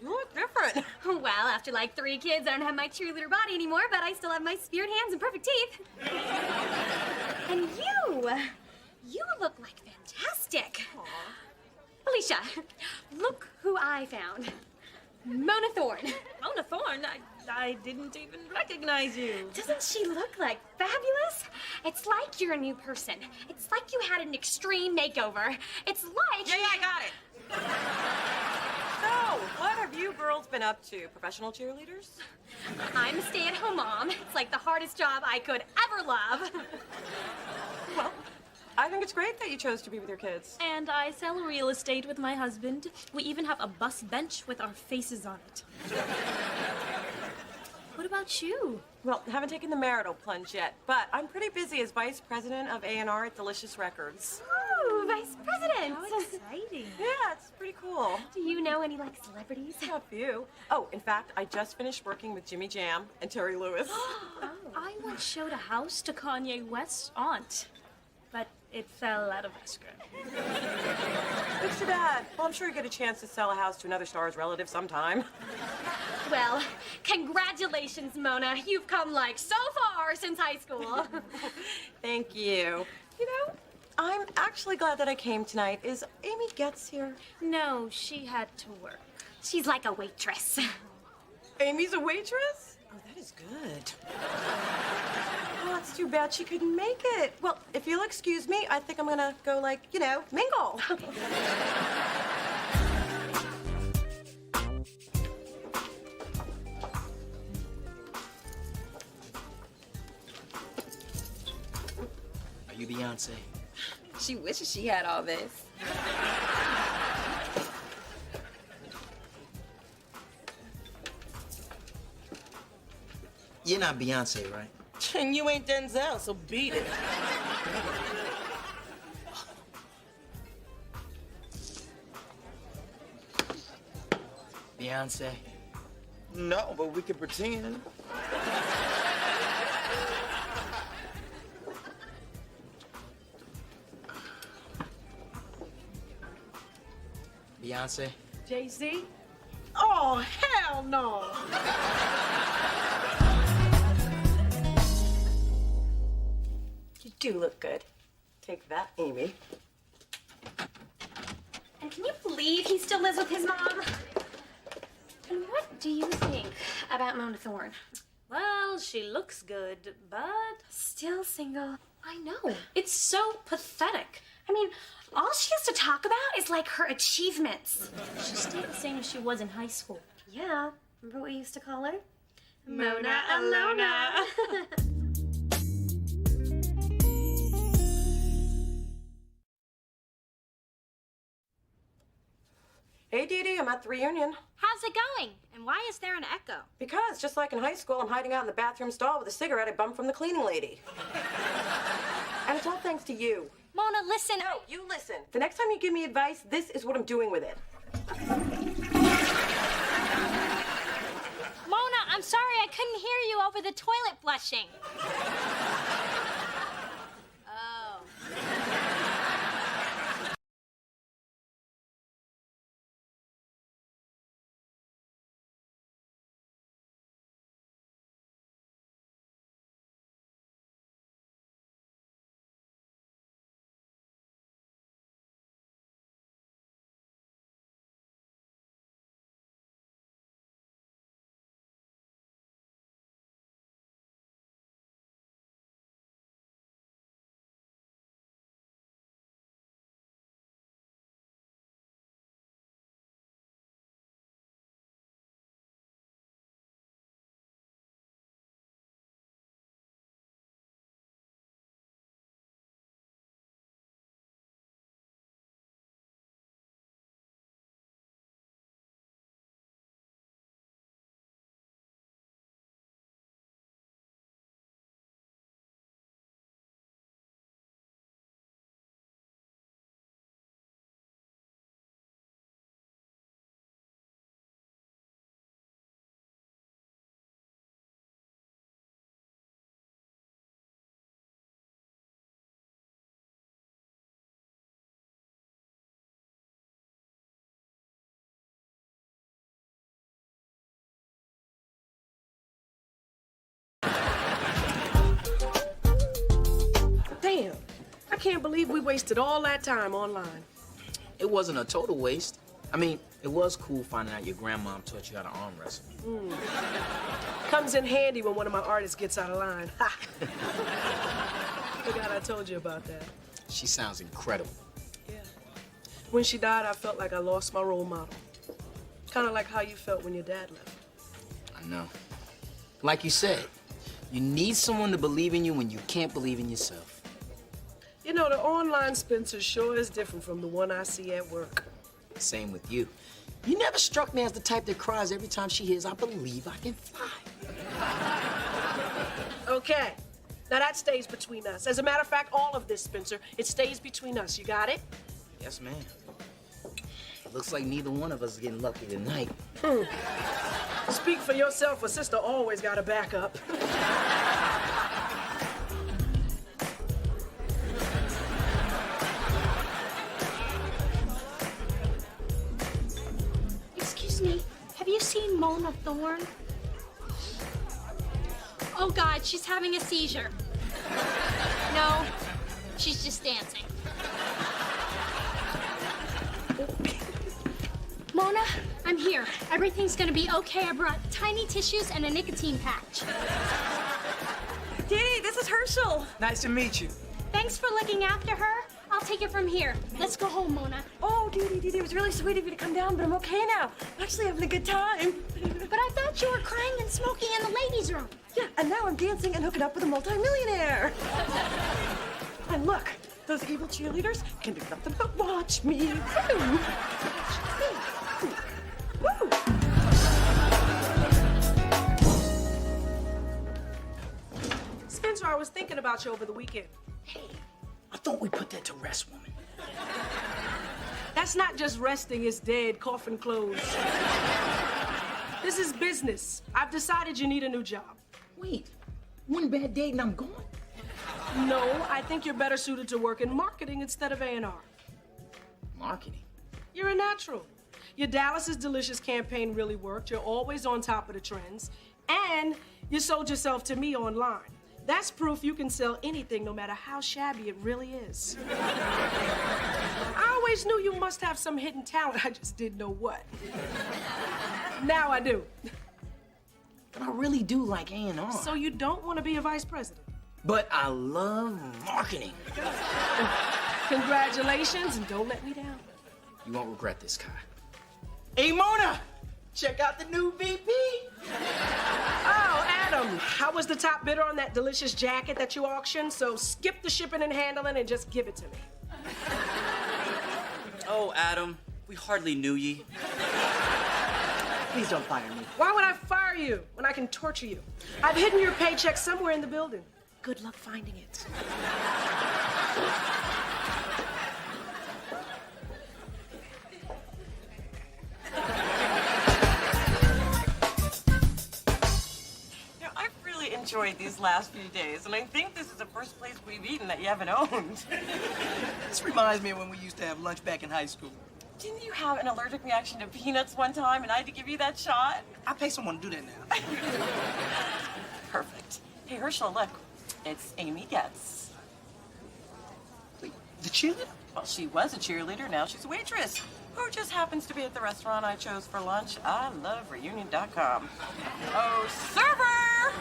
You look different. Well, after like 3 kids, I don't have my cheerleader body anymore, but I still have my spirit hands and perfect teeth. And you look like fantastic. Aww. Alicia, look who I found. Mona Thorne. Mona Thorne? I didn't even recognize you. Doesn't she look like fabulous? It's like you're a new person. It's like you had an extreme makeover. It's like... Yeah, I got it. So, what have you girls been up to? Professional cheerleaders? I'm a stay-at-home mom. It's like the hardest job I could ever love. Well, I think it's great that you chose to be with your kids. And I sell real estate with my husband. We even have a bus bench with our faces on it. What about you? Well, I haven't taken the marital plunge yet, but I'm pretty busy as vice president of A&R at Delicious Records. Ooh, vice president. How exciting. Yeah, it's pretty cool. Do you know any, like, celebrities? A few. Oh, in fact, I just finished working with Jimmy Jam and Terry Lewis. I once showed a house to Kanye West's aunt, but it fell out of escrow. It's too bad. Well, I'm sure you get a chance to sell a house to another star's relative sometime. Well, congratulations, Mona. You've come, like, so far since high school. Thank you. You know, I'm actually glad that I came tonight. Is Amy Getz here? No, she had to work. She's like a waitress. Amy's a waitress? Oh, that is good. Oh, it's too bad she couldn't make it. Well, if you'll excuse me, I think I'm gonna go, like, you know, mingle. Are you Beyonce? She wishes she had all this. You're not Beyonce, right? And you ain't Denzel, so beat it. Beyonce? No, but we can pretend. Beyonce? Jay-Z? Oh, hell no. You do look good. Take that, Amy. And can you believe he still lives with his mom? And what do you think about Mona Thorne? Well, she looks good, but Still single. I know. It's so pathetic. I mean, all she has to talk about is like her achievements. She stayed the same as she was in high school. Yeah. Remember what we used to call her? Mona Alona. Hey, Dee Dee, I'm at the reunion. How's it going? And why is there an echo? Because, just like in high school, I'm hiding out in the bathroom stall with a cigarette I bummed from the cleaning lady. And it's all thanks to you. Mona, listen. No, you listen. The next time you give me advice, this is what I'm doing with it. Mona, I'm sorry I couldn't hear you over the toilet flushing. Oh. Damn. I can't believe we wasted all that time online. It wasn't a total waste. I mean, it was cool finding out your grandmom taught you how to arm wrestle. Comes in handy when one of my artists gets out of line. Ha! Forgot I told you about that. She sounds incredible. Yeah. When she died, I felt like I lost my role model. Kind of like how you felt when your dad left. I know. Like you said, you need someone to believe in you when you can't believe in yourself. You know, the online Spencer sure is different from the one I see at work. Same with you. You never struck me as the type that cries every time she hears, "I believe I can fly." Okay. Now that stays between us. As a matter of fact, all of this, Spencer, it stays between us. You got it? Yes, ma'am. Looks like neither one of us is getting lucky tonight. Speak for yourself, a sister always got a backup. Excuse me, have you seen Mona Thorne? Oh God, she's having a seizure. No, she's just dancing. Mona, I'm here. Everything's gonna be okay. I brought tiny tissues and a nicotine patch. Dee Dee, this is Herschel. Nice to meet you. Thanks for looking after her. I'll take it from here. Let's go home, Mona. Oh, Dee Dee, it was really sweet of you to come down, but I'm okay now. I'm actually having a good time. But I thought you were crying and smoking in the ladies' room. Yeah, and now I'm dancing and hooking up with a multimillionaire. And look, those evil cheerleaders can do nothing but watch me. Woo! Woo! Spencer, I was thinking about you over the weekend. I thought we put that to rest, woman. That's not just resting, it's dead, coffin closed. This is business. I've decided you need a new job. Wait, one bad date and I'm gone? No, I think you're better suited to work in marketing instead of A&R. Marketing? You're a natural. Your Dallas is Delicious campaign really worked. You're always on top of the trends. And you sold yourself to me online. That's proof you can sell anything, no matter how shabby it really is. I always knew you must have some hidden talent. I just didn't know what. Now I do. But I really do like A&R. So you don't want to be a vice president? But I love marketing. Congratulations, and don't let me down. You won't regret this, Kai. Hey, Mona! Check out the new VP. Oh, Adam, I was the top bidder on that delicious jacket that you auctioned, so skip the shipping and handling and just give it to me. Oh, Adam, we hardly knew ye. Please don't fire me. Why would I fire you when I can torture you? I've hidden your paycheck somewhere in the building. Good luck finding it. I've really enjoyed these last few days, and I think this is the first place we've eaten that you haven't owned. This reminds me of when we used to have lunch back in high school. Didn't you have an allergic reaction to peanuts one time, and I had to give you that shot? I pay someone to do that now. Perfect. Hey, Herschel, look. It's Amy Getz. Wait, the cheerleader? Well, she was a cheerleader. Now she's a waitress who just happens to be at the restaurant I chose for lunch. I love reunion.com. Oh, server!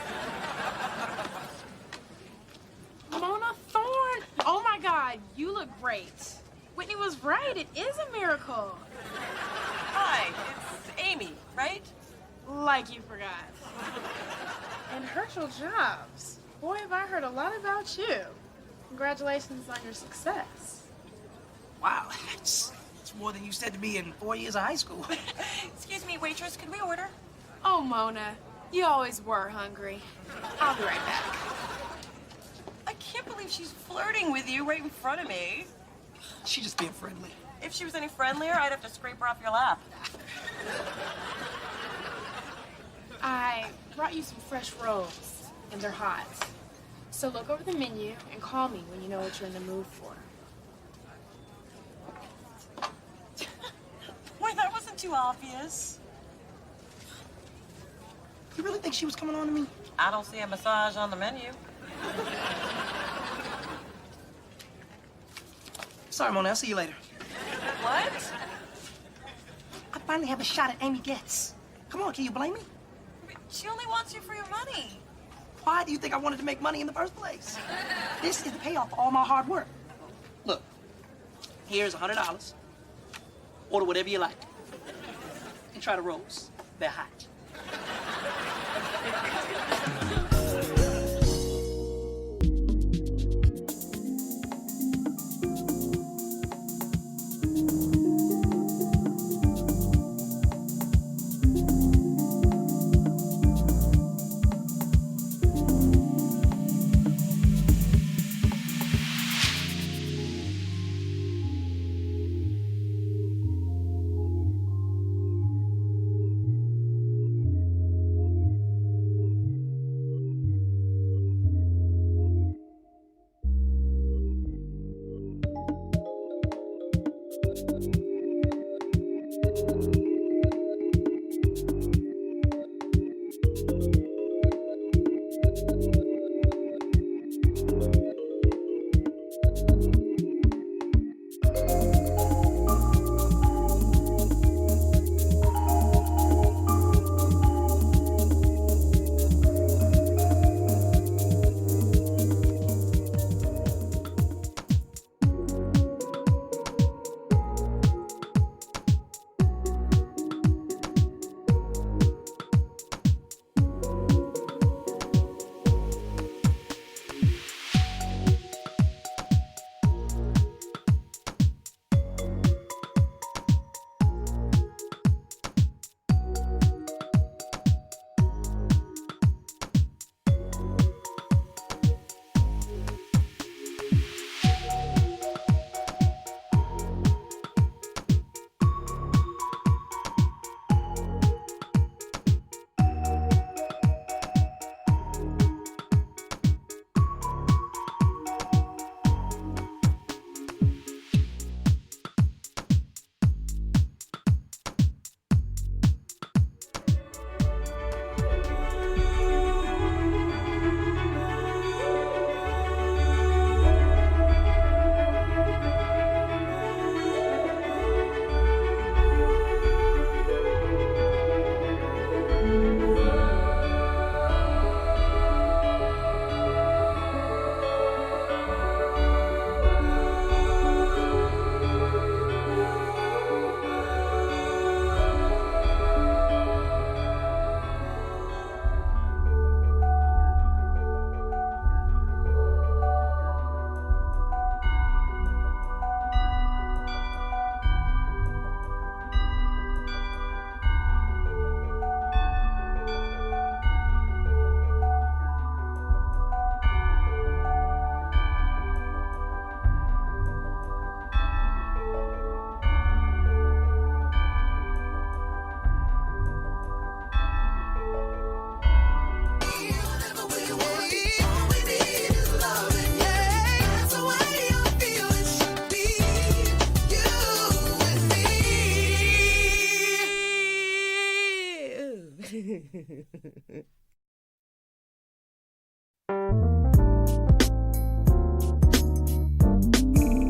Mona Thorne! Oh my God, you look great. Whitney was right. It is a miracle. Hi, it's Amy, right? Like you forgot. And Herschel Jobs. Boy, have I heard a lot about you. Congratulations on your success. Wow, that's more than you said to me in 4 years of high school. Excuse me, waitress, can we order? Oh, Mona, you always were hungry. I'll be right back. I can't believe she's flirting with you right in front of me. She's just being friendly. If she was any friendlier, I'd have to scrape her off your lap. I brought you some fresh rolls, and they're hot. So look over the menu and call me when you know what you're in the mood for. Boy, that wasn't too obvious. You really think she was coming on to me? I don't see a massage on the menu. Sorry, Mona, I'll see you later. What? I finally have a shot at Amy Getz. Come on, can you blame me? She only wants you for your money. Why do you think I wanted to make money in the first place? This is the payoff for all my hard work. Look, here's $100. Order whatever you like. And try the rolls. They're hot.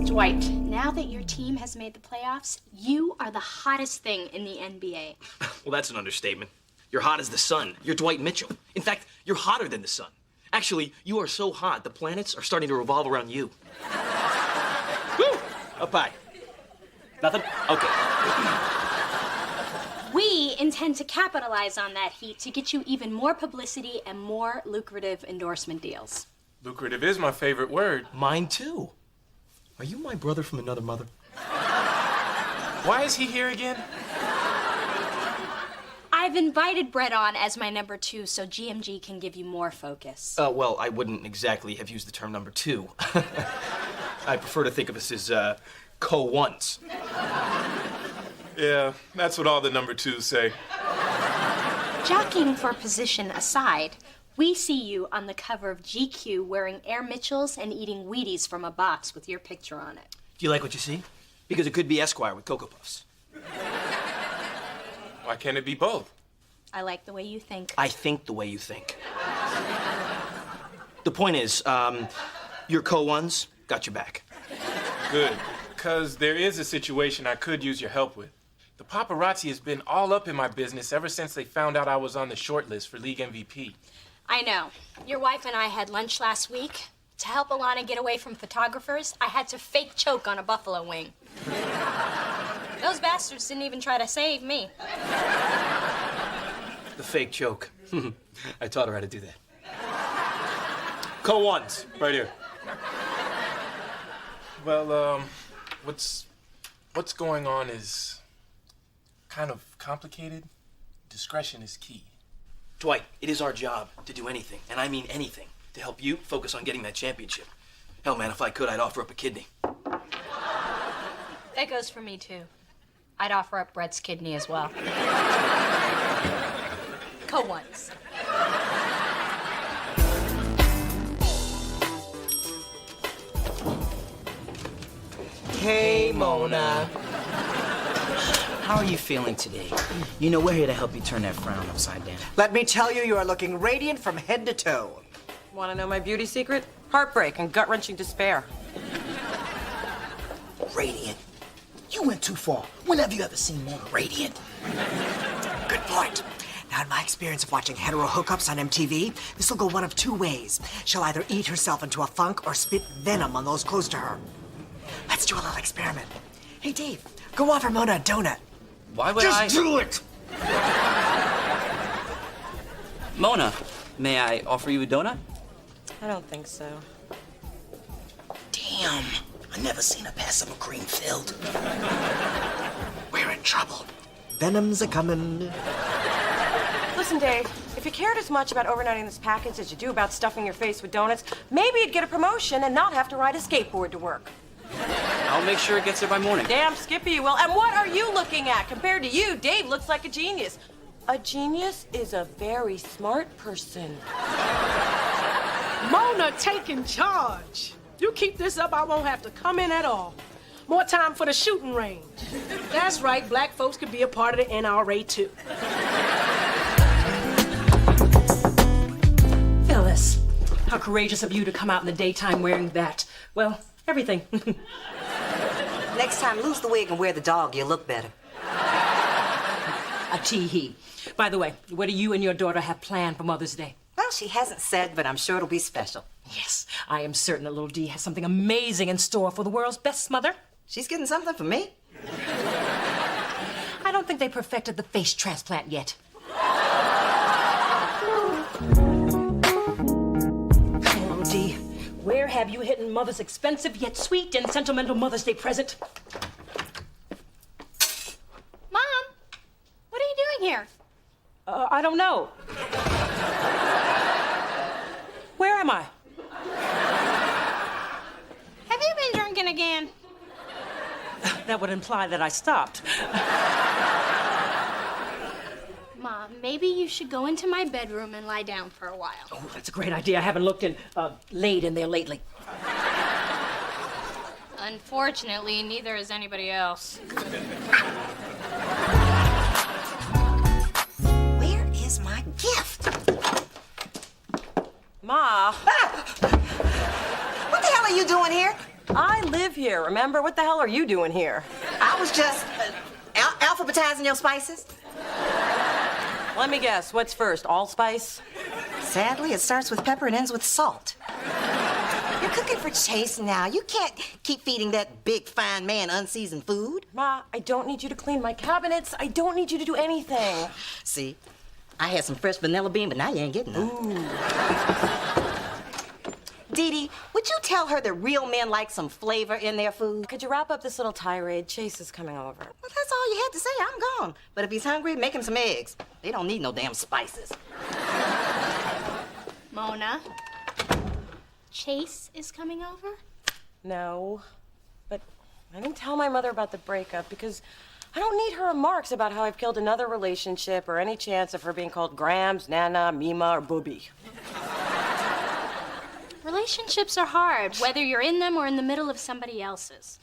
Dwight, now that your team has made the playoffs, you are the hottest thing in the NBA. Well, that's an understatement. You're hot as the sun. You're Dwight Mitchell. In fact, you're hotter than the sun. Actually, you are so hot, the planets are starting to revolve around you. Woo! Up high. Nothing? Okay. We intend to capitalize on that heat to get you even more publicity and more lucrative endorsement deals. Lucrative is my favorite word. Mine too. Are you my brother from another mother? Why is he here again? I've invited Brett on as my number 2 so GMG can give you more focus. Well, I wouldn't exactly have used the term number 2. I prefer to think of us as co-ones. Yeah, that's what all the number 2s say. Jockeying for position aside, we see you on the cover of GQ wearing Air Mitchells and eating Wheaties from a box with your picture on it. Do you like what you see? Because it could be Esquire with Cocoa Puffs. Why can't it be both? I like the way you think. I think the way you think. The point is, your co-ones got your back. Good, because there is a situation I could use your help with. The paparazzi has been all up in my business ever since they found out I was on the short list for league MVP. I know. Your wife and I had lunch last week. To help Alana get away from photographers, I had to fake choke on a buffalo wing. Those bastards didn't even try to save me. The fake choke. I taught her how to do that. Co-ones, right here. Well, what's going on is kind of complicated. Discretion is key. Dwight, it is our job to do anything, and I mean anything, to help you focus on getting that championship. Hell, man, if I could, I'd offer up a kidney. That goes for me, too. I'd offer up Brett's kidney as well. Co-ones. Hey, Mona. How are you feeling today? You know, we're here to help you turn that frown upside down. Let me tell you, you are looking radiant from head to toe. Want to know my beauty secret? Heartbreak and gut-wrenching despair. Radiant? You went too far. When have you ever seen Mona radiant? Good point. Now, in my experience of watching hetero hookups on MTV, this will go one of 2 ways. She'll either eat herself into a funk or spit venom on those close to her. Let's do a little experiment. Hey, Dave, go offer Mona a donut. Why would I? Just do it! Mona, may I offer you a donut? I don't think so. Damn, I never seen her pass up a cream filled. We're in trouble. Venom's a-comin'. Listen, Dave, if you cared as much about overnighting this package as you do about stuffing your face with donuts, maybe you'd get a promotion and not have to ride a skateboard to work. I'll make sure it gets there by morning. Damn Skippy you will. And what are you looking at? Compared to you, Dave looks like a genius. A genius is a very smart person. Mona taking charge. You keep this up, I won't have to come in at all. More time for the shooting range. That's right, black folks could be a part of the NRA too. Phyllis, how courageous of you to come out in the daytime wearing that. Well, everything. Next time, lose the wig and wear the dog. You'll look better. A tee-hee. By the way, what do you and your daughter have planned for Mother's Day? Well, she hasn't said, but I'm sure it'll be special. Yes, I am certain that little Dee has something amazing in store for the world's best mother. She's getting something for me. I don't think they perfected the face transplant yet. Hello, Dee. Where have you hidden Mother's expensive yet sweet and sentimental Mother's Day present? Mom, what are you doing here? I don't know. Where am I? Have you been drinking again? That would imply that I stopped. Mom, maybe you should go into my bedroom and lie down for a while. Oh, that's a great idea. I haven't laid in there lately. Unfortunately, neither has anybody else. Where is my gift. Ma. What the hell are you doing here? I live here, remember? What the hell are you doing here? I was just alphabetizing your spices. Let me guess, what's first, allspice? Sadly, it starts with pepper and ends with salt. You're cooking for Chase now. You can't keep feeding that big, fine man unseasoned food. Ma, I don't need you to clean my cabinets. I don't need you to do anything. See, I had some fresh vanilla bean, but now you ain't getting none. Ooh. Dee Dee, would you tell her that real men like some flavor in their food? Could you wrap up this little tirade? Chase is coming over. Well, that's all you had to say. I'm gone. But if he's hungry, make him some eggs. They don't need no damn spices. Mona, Chase is coming over? No, but I didn't tell my mother about the breakup because I don't need her remarks about how I've killed another relationship or any chance of her being called Grams, Nana, Mima, or Booby. Relationships are hard, whether you're in them or in the middle of somebody else's.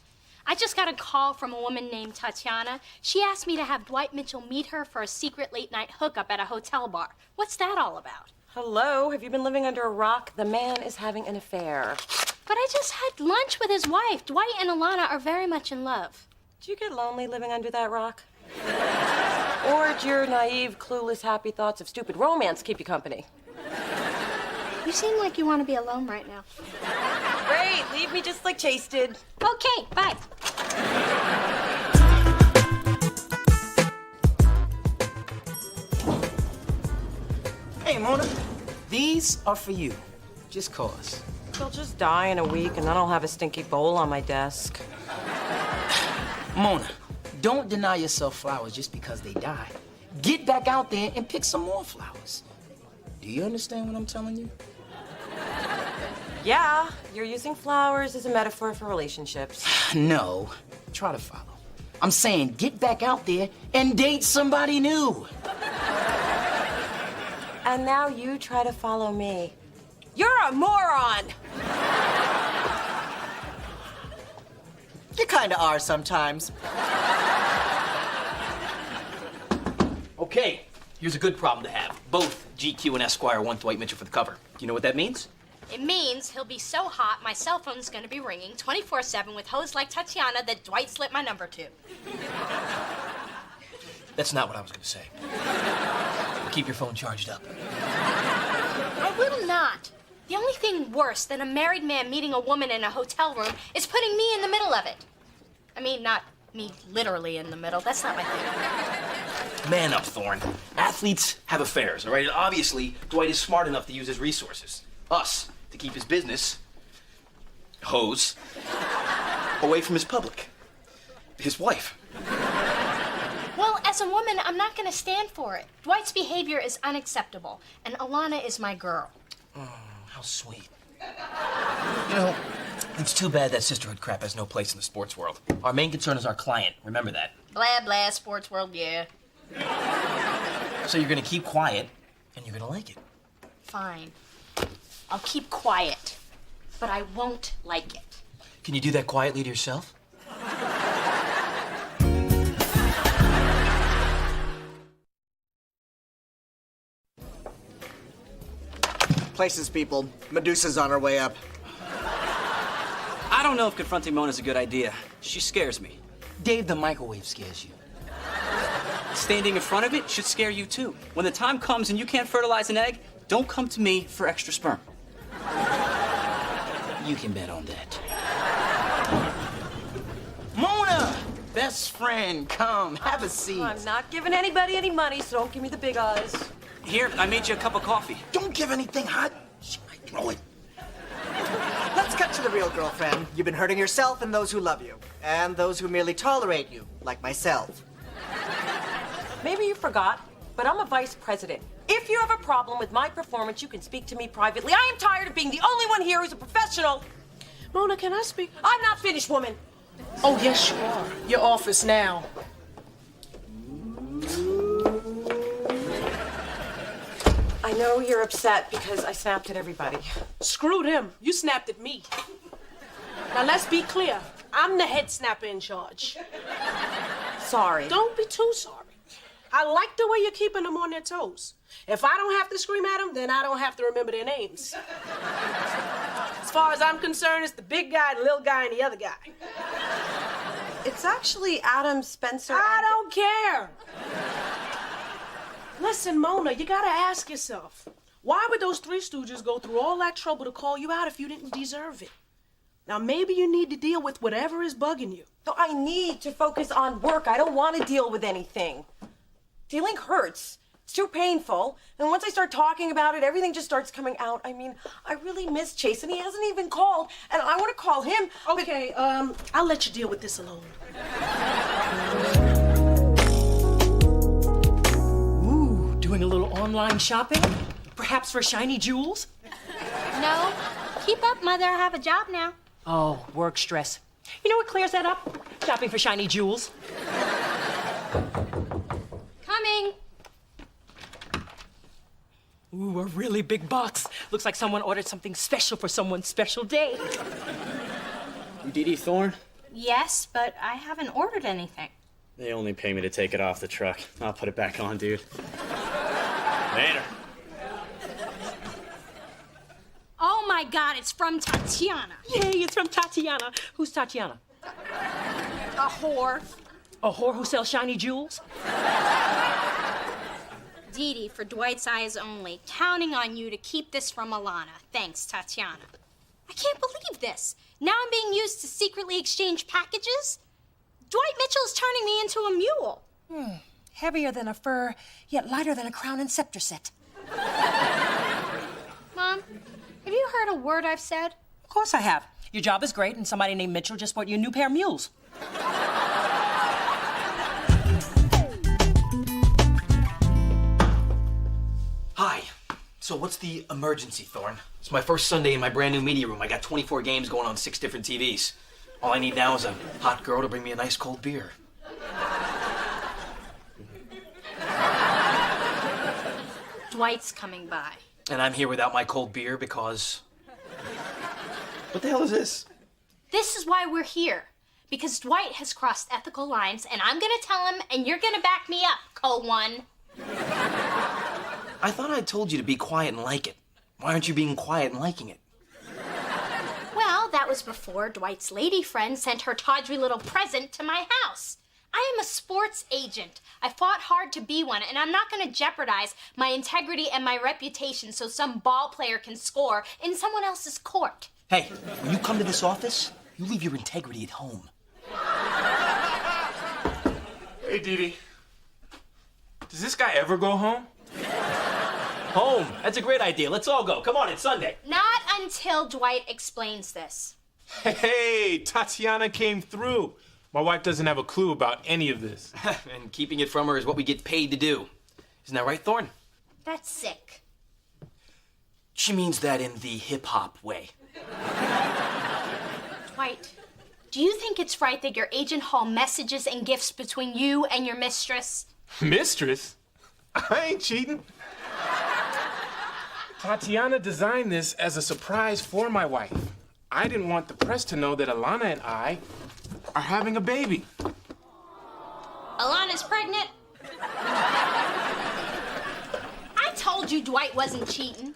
I just got a call from a woman named Tatiana. She asked me to have Dwight Mitchell meet her for a secret late-night hookup at a hotel bar. What's that all about? Hello, have you been living under a rock? The man is having an affair. But I just had lunch with his wife. Dwight and Alana are very much in love. Do you get lonely living under that rock? Or do your naive, clueless, happy thoughts of stupid romance keep you company? You seem like you want to be alone right now. Great, leave me just like Chase did. Okay, bye. Hey, Mona, these are for you. Just cause. They'll just die in a week, and then I'll have a stinky bowl on my desk. Mona, don't deny yourself flowers just because they die. Get back out there and pick some more flowers. Do you understand what I'm telling you? Yeah, you're using flowers as a metaphor for relationships. No, try to follow. I'm saying get back out there and date somebody new. And now you try to follow me. You're a moron! You kind of are sometimes. Okay, here's a good problem to have. Both GQ and Esquire want Dwight Mitchell for the cover. Do you know what that means? It means he'll be so hot, my cell phone's gonna be ringing 24/7 with hoes like Tatiana that Dwight slipped my number to. That's not what I was going to say. Keep your phone charged up. I will not. The only thing worse than a married man meeting a woman in a hotel room is putting me in the middle of it. I mean, not me literally in the middle. That's not my thing. Man up, Thorne. Athletes have affairs, all right? And obviously, Dwight is smart enough to use his resources. Us, to keep his business, hoes, away from his public. His wife. Well, as a woman, I'm not gonna stand for it. Dwight's behavior is unacceptable, and Alana is my girl. Oh, how sweet. You know, it's too bad that sisterhood crap has no place in the sports world. Our main concern is our client. Remember that. Blah, blah, sports world, yeah. So you're gonna keep quiet, and you're gonna like it. Fine. I'll keep quiet, but I won't like it. Can you do that quietly to yourself? Places, people. Medusa's on her way up. I don't know if confronting Mona's a good idea. She scares me. Dave, the microwave scares you. Standing in front of it should scare you too. When the time comes and you can't fertilize an egg, don't come to me for extra sperm. You can bet on that. Mona! Best friend, come, have a seat. I'm not giving anybody any money, so don't give me the big eyes. Here, I made you a cup of coffee. Don't give anything hot. She might throw it. Let's cut to the real, girlfriend. You've been hurting yourself and those who love you, and those who merely tolerate you, like myself. Maybe you forgot, but I'm a vice president. If you have a problem with my performance, you can speak to me privately. I am tired of being the only one here who's a professional. Mona, can I speak? I'm not finished, woman. Oh, yes, you are. Your office now. I know you're upset because I snapped at everybody. Screw them. You snapped at me. Now, let's be clear. I'm the head snapper in charge. Sorry. Don't be too sorry. I like the way you're keeping them on their toes. If I don't have to scream at them, then I don't have to remember their names. As far as I'm concerned, it's the big guy, the little guy, and the other guy. It's actually Adam, Spencer, I don't care. Listen, Mona, you gotta ask yourself, why would those Three Stooges go through all that trouble to call you out if you didn't deserve it? Now, maybe you need to deal with whatever is bugging you. No, I need to focus on work. I don't want to deal with anything. Dealing hurts. It's too painful. And once I start talking about it, everything just starts coming out. I mean, I really miss Chase, and he hasn't even called, and I want to call him. Okay, I'll let you deal with this alone. Ooh, doing a little online shopping? Perhaps for shiny jewels? No. Keep up, Mother. I have a job now. Oh, work stress. You know what clears that up? Shopping for shiny jewels. Coming. Ooh, a really big box. Looks like someone ordered something special for someone's special day. You Dee Dee Thorne? Yes, but I haven't ordered anything. They only pay me to take it off the truck. I'll put it back on, dude. Later. Oh my God, it's from Tatiana. Yay, it's from Tatiana. Who's Tatiana? A whore. A whore who sells shiny jewels? Dee Dee, for Dwight's eyes only. Counting on you to keep this from Alana. Thanks, Tatiana. I can't believe this. Now I'm being used to secretly exchange packages? Dwight Mitchell is turning me into a mule. Heavier than a fur, yet lighter than a crown and scepter set. Mom, have you heard a word I've said? Of course I have. Your job is great, and somebody named Mitchell just bought you a new pair of mules. Hi. So what's the emergency, Thorne? It's my first Sunday in my brand new media room. I got 24 games going on 6 different TVs. All I need now is a hot girl to bring me a nice cold beer. Dwight's coming by. And I'm here without my cold beer because... What the hell is this? This is why we're here. Because Dwight has crossed ethical lines, and I'm gonna tell him, and you're gonna back me up, Co-1. I thought I told you to be quiet and like it. Why aren't you being quiet and liking it? Well, that was before Dwight's lady friend sent her tawdry little present to my house. I am a sports agent. I fought hard to be one, and I'm not going to jeopardize my integrity and my reputation so some ball player can score in someone else's court. Hey, when you come to this office, you leave your integrity at home. Hey, Dee Dee. Does this guy ever go home? Home. That's a great idea. Let's all go. Come on, it's Sunday. Not until Dwight explains this. Hey, Tatiana came through. My wife doesn't have a clue about any of this. And keeping it from her is what we get paid to do. Isn't that right, Thorne? That's sick. She means that in the hip-hop way. Dwight, do you think it's right that your agent haul messages and gifts between you and your mistress? Mistress? I ain't cheating. Tatiana designed this as a surprise for my wife. I didn't want the press to know that Alana and I are having a baby. Alana's pregnant. I told you Dwight wasn't cheating.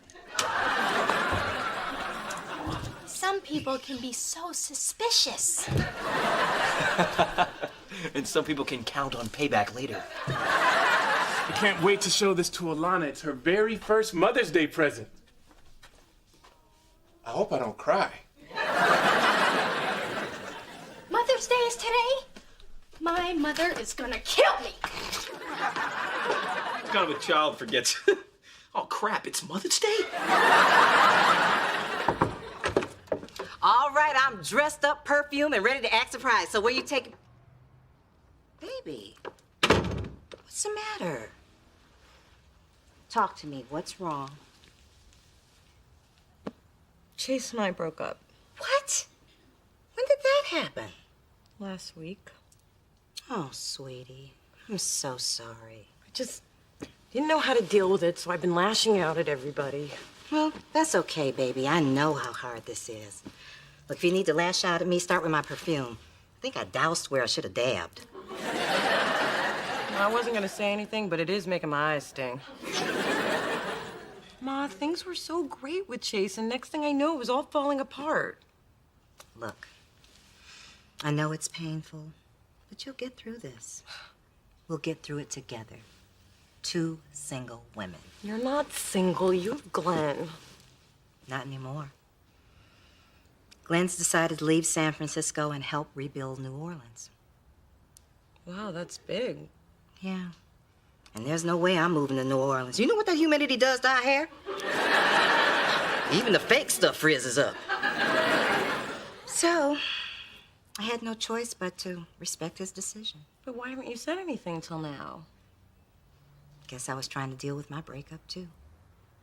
Some people can be so suspicious. And some people can count on payback later. I can't wait to show this to Alana. It's her very first Mother's Day present. I hope I don't cry. Mother's Day is today? My mother is gonna kill me. What kind of a child forgets? Oh, crap, it's Mother's Day? All right, I'm dressed up, perfume, and ready to act surprised. So where you taking... Baby, what's the matter? Talk to me. What's wrong? Chase and I broke up. What? When did that happen? Last week. Oh, sweetie. I'm so sorry. I just didn't know how to deal with it, so I've been lashing out at everybody. Well, that's okay, baby. I know how hard this is. Look, if you need to lash out at me, start with my perfume. I think I doused where I should have dabbed. I wasn't gonna say anything, but it is making my eyes sting. Ma, things were so great with Chase, and next thing I know, it was all falling apart. Look, I know it's painful, but you'll get through this. We'll get through it together. 2 single women. You're not single. You have Glenn. Not anymore. Glenn's decided to leave San Francisco and help rebuild New Orleans. Wow, that's big. Yeah. And there's no way I'm moving to New Orleans. You know what that humidity does to our hair? Even the fake stuff frizzes up. So, I had no choice but to respect his decision. But why haven't you said anything till now? Guess I was trying to deal with my breakup, too.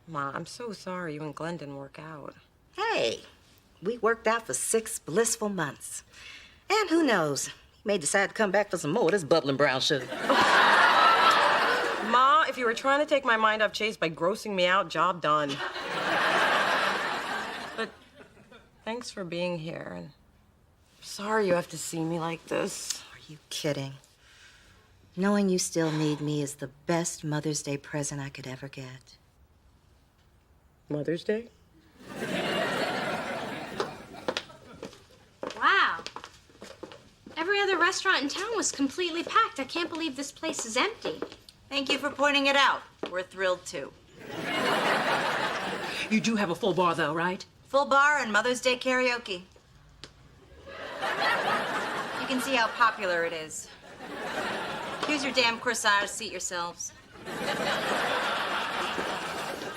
Ma, I'm so sorry you and Glenn didn't work out. Hey, we worked out for 6 blissful months. And who knows, he may decide to come back for some more of this bubbling brown sugar. Ma, if you were trying to take my mind off Chase by grossing me out, job done. But thanks for being here. And sorry you have to see me like this. Are you kidding? Knowing you still need me is the best Mother's Day present I could ever get. Mother's Day? Wow. Every other restaurant in town was completely packed. I can't believe this place is empty. Thank you for pointing it out. We're thrilled, too. You do have a full bar, though, right? Full bar and Mother's Day karaoke. You can see how popular it is. Here's your damn corsage. Seat yourselves.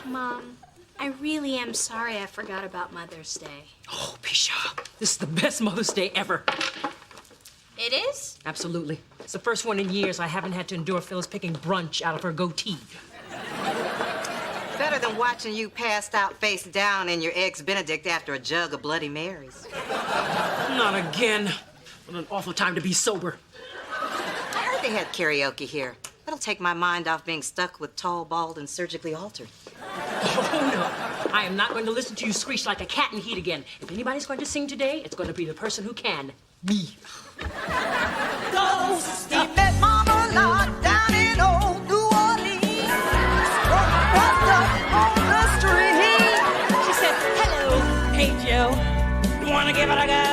Mom, I really am sorry I forgot about Mother's Day. Oh, Pisha, this is the best Mother's Day ever. It is? Absolutely. It's the first one in years I haven't had to endure Phyllis picking brunch out of her goatee. Better than watching you passed out face down in your Eggs Benedict after a jug of Bloody Marys. Not again. What an awful time to be sober. I heard they had karaoke here. That'll take my mind off being stuck with tall, bald, and surgically altered. Oh, no. I am not going to listen to you screech like a cat in heat again. If anybody's going to sing today, it's going to be the person who can. Me. He met Mama Lot down in old New Orleans. Crossed up on the street. She said, hello, hey, Joe. You want to give it a go?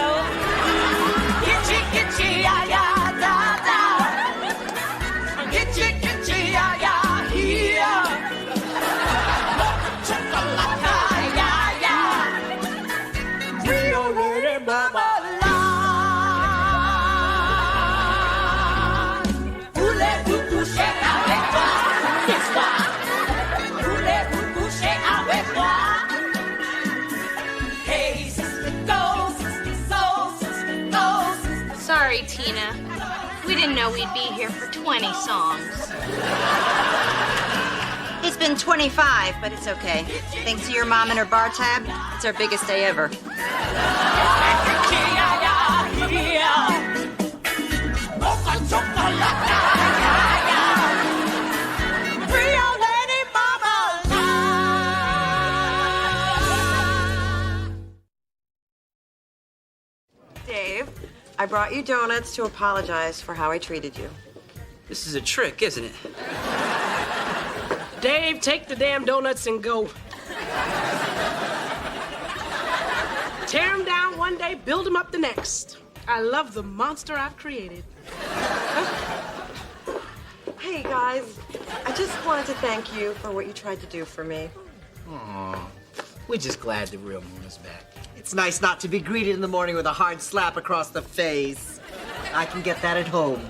Itchy, itchy, ya, ya, da, da. Itchy, itchy, ya, ya, here. Chocolate, ya, ya. Real lady Mama Lot. Voulez-vous coucher avec moi? Ce soir. Voulez-vous coucher avec moi? Hey, sister, go, sister, soul, sister, go, sister. Sorry, Tina. We didn't know we'd be here for 20 songs. It's been 25, but it's okay. Thanks to your mom and her bar tab, it's our biggest day ever. Dave, I brought you donuts to apologize for how I treated you. This is a trick, isn't it? Dave, take the damn donuts and go. Tear them down one day, build them up the next. I love the monster I've created. Hey, guys, I just wanted to thank you for what you tried to do for me. Aw, we're just glad the real moon is back. It's nice not to be greeted in the morning with a hard slap across the face. I can get that at home.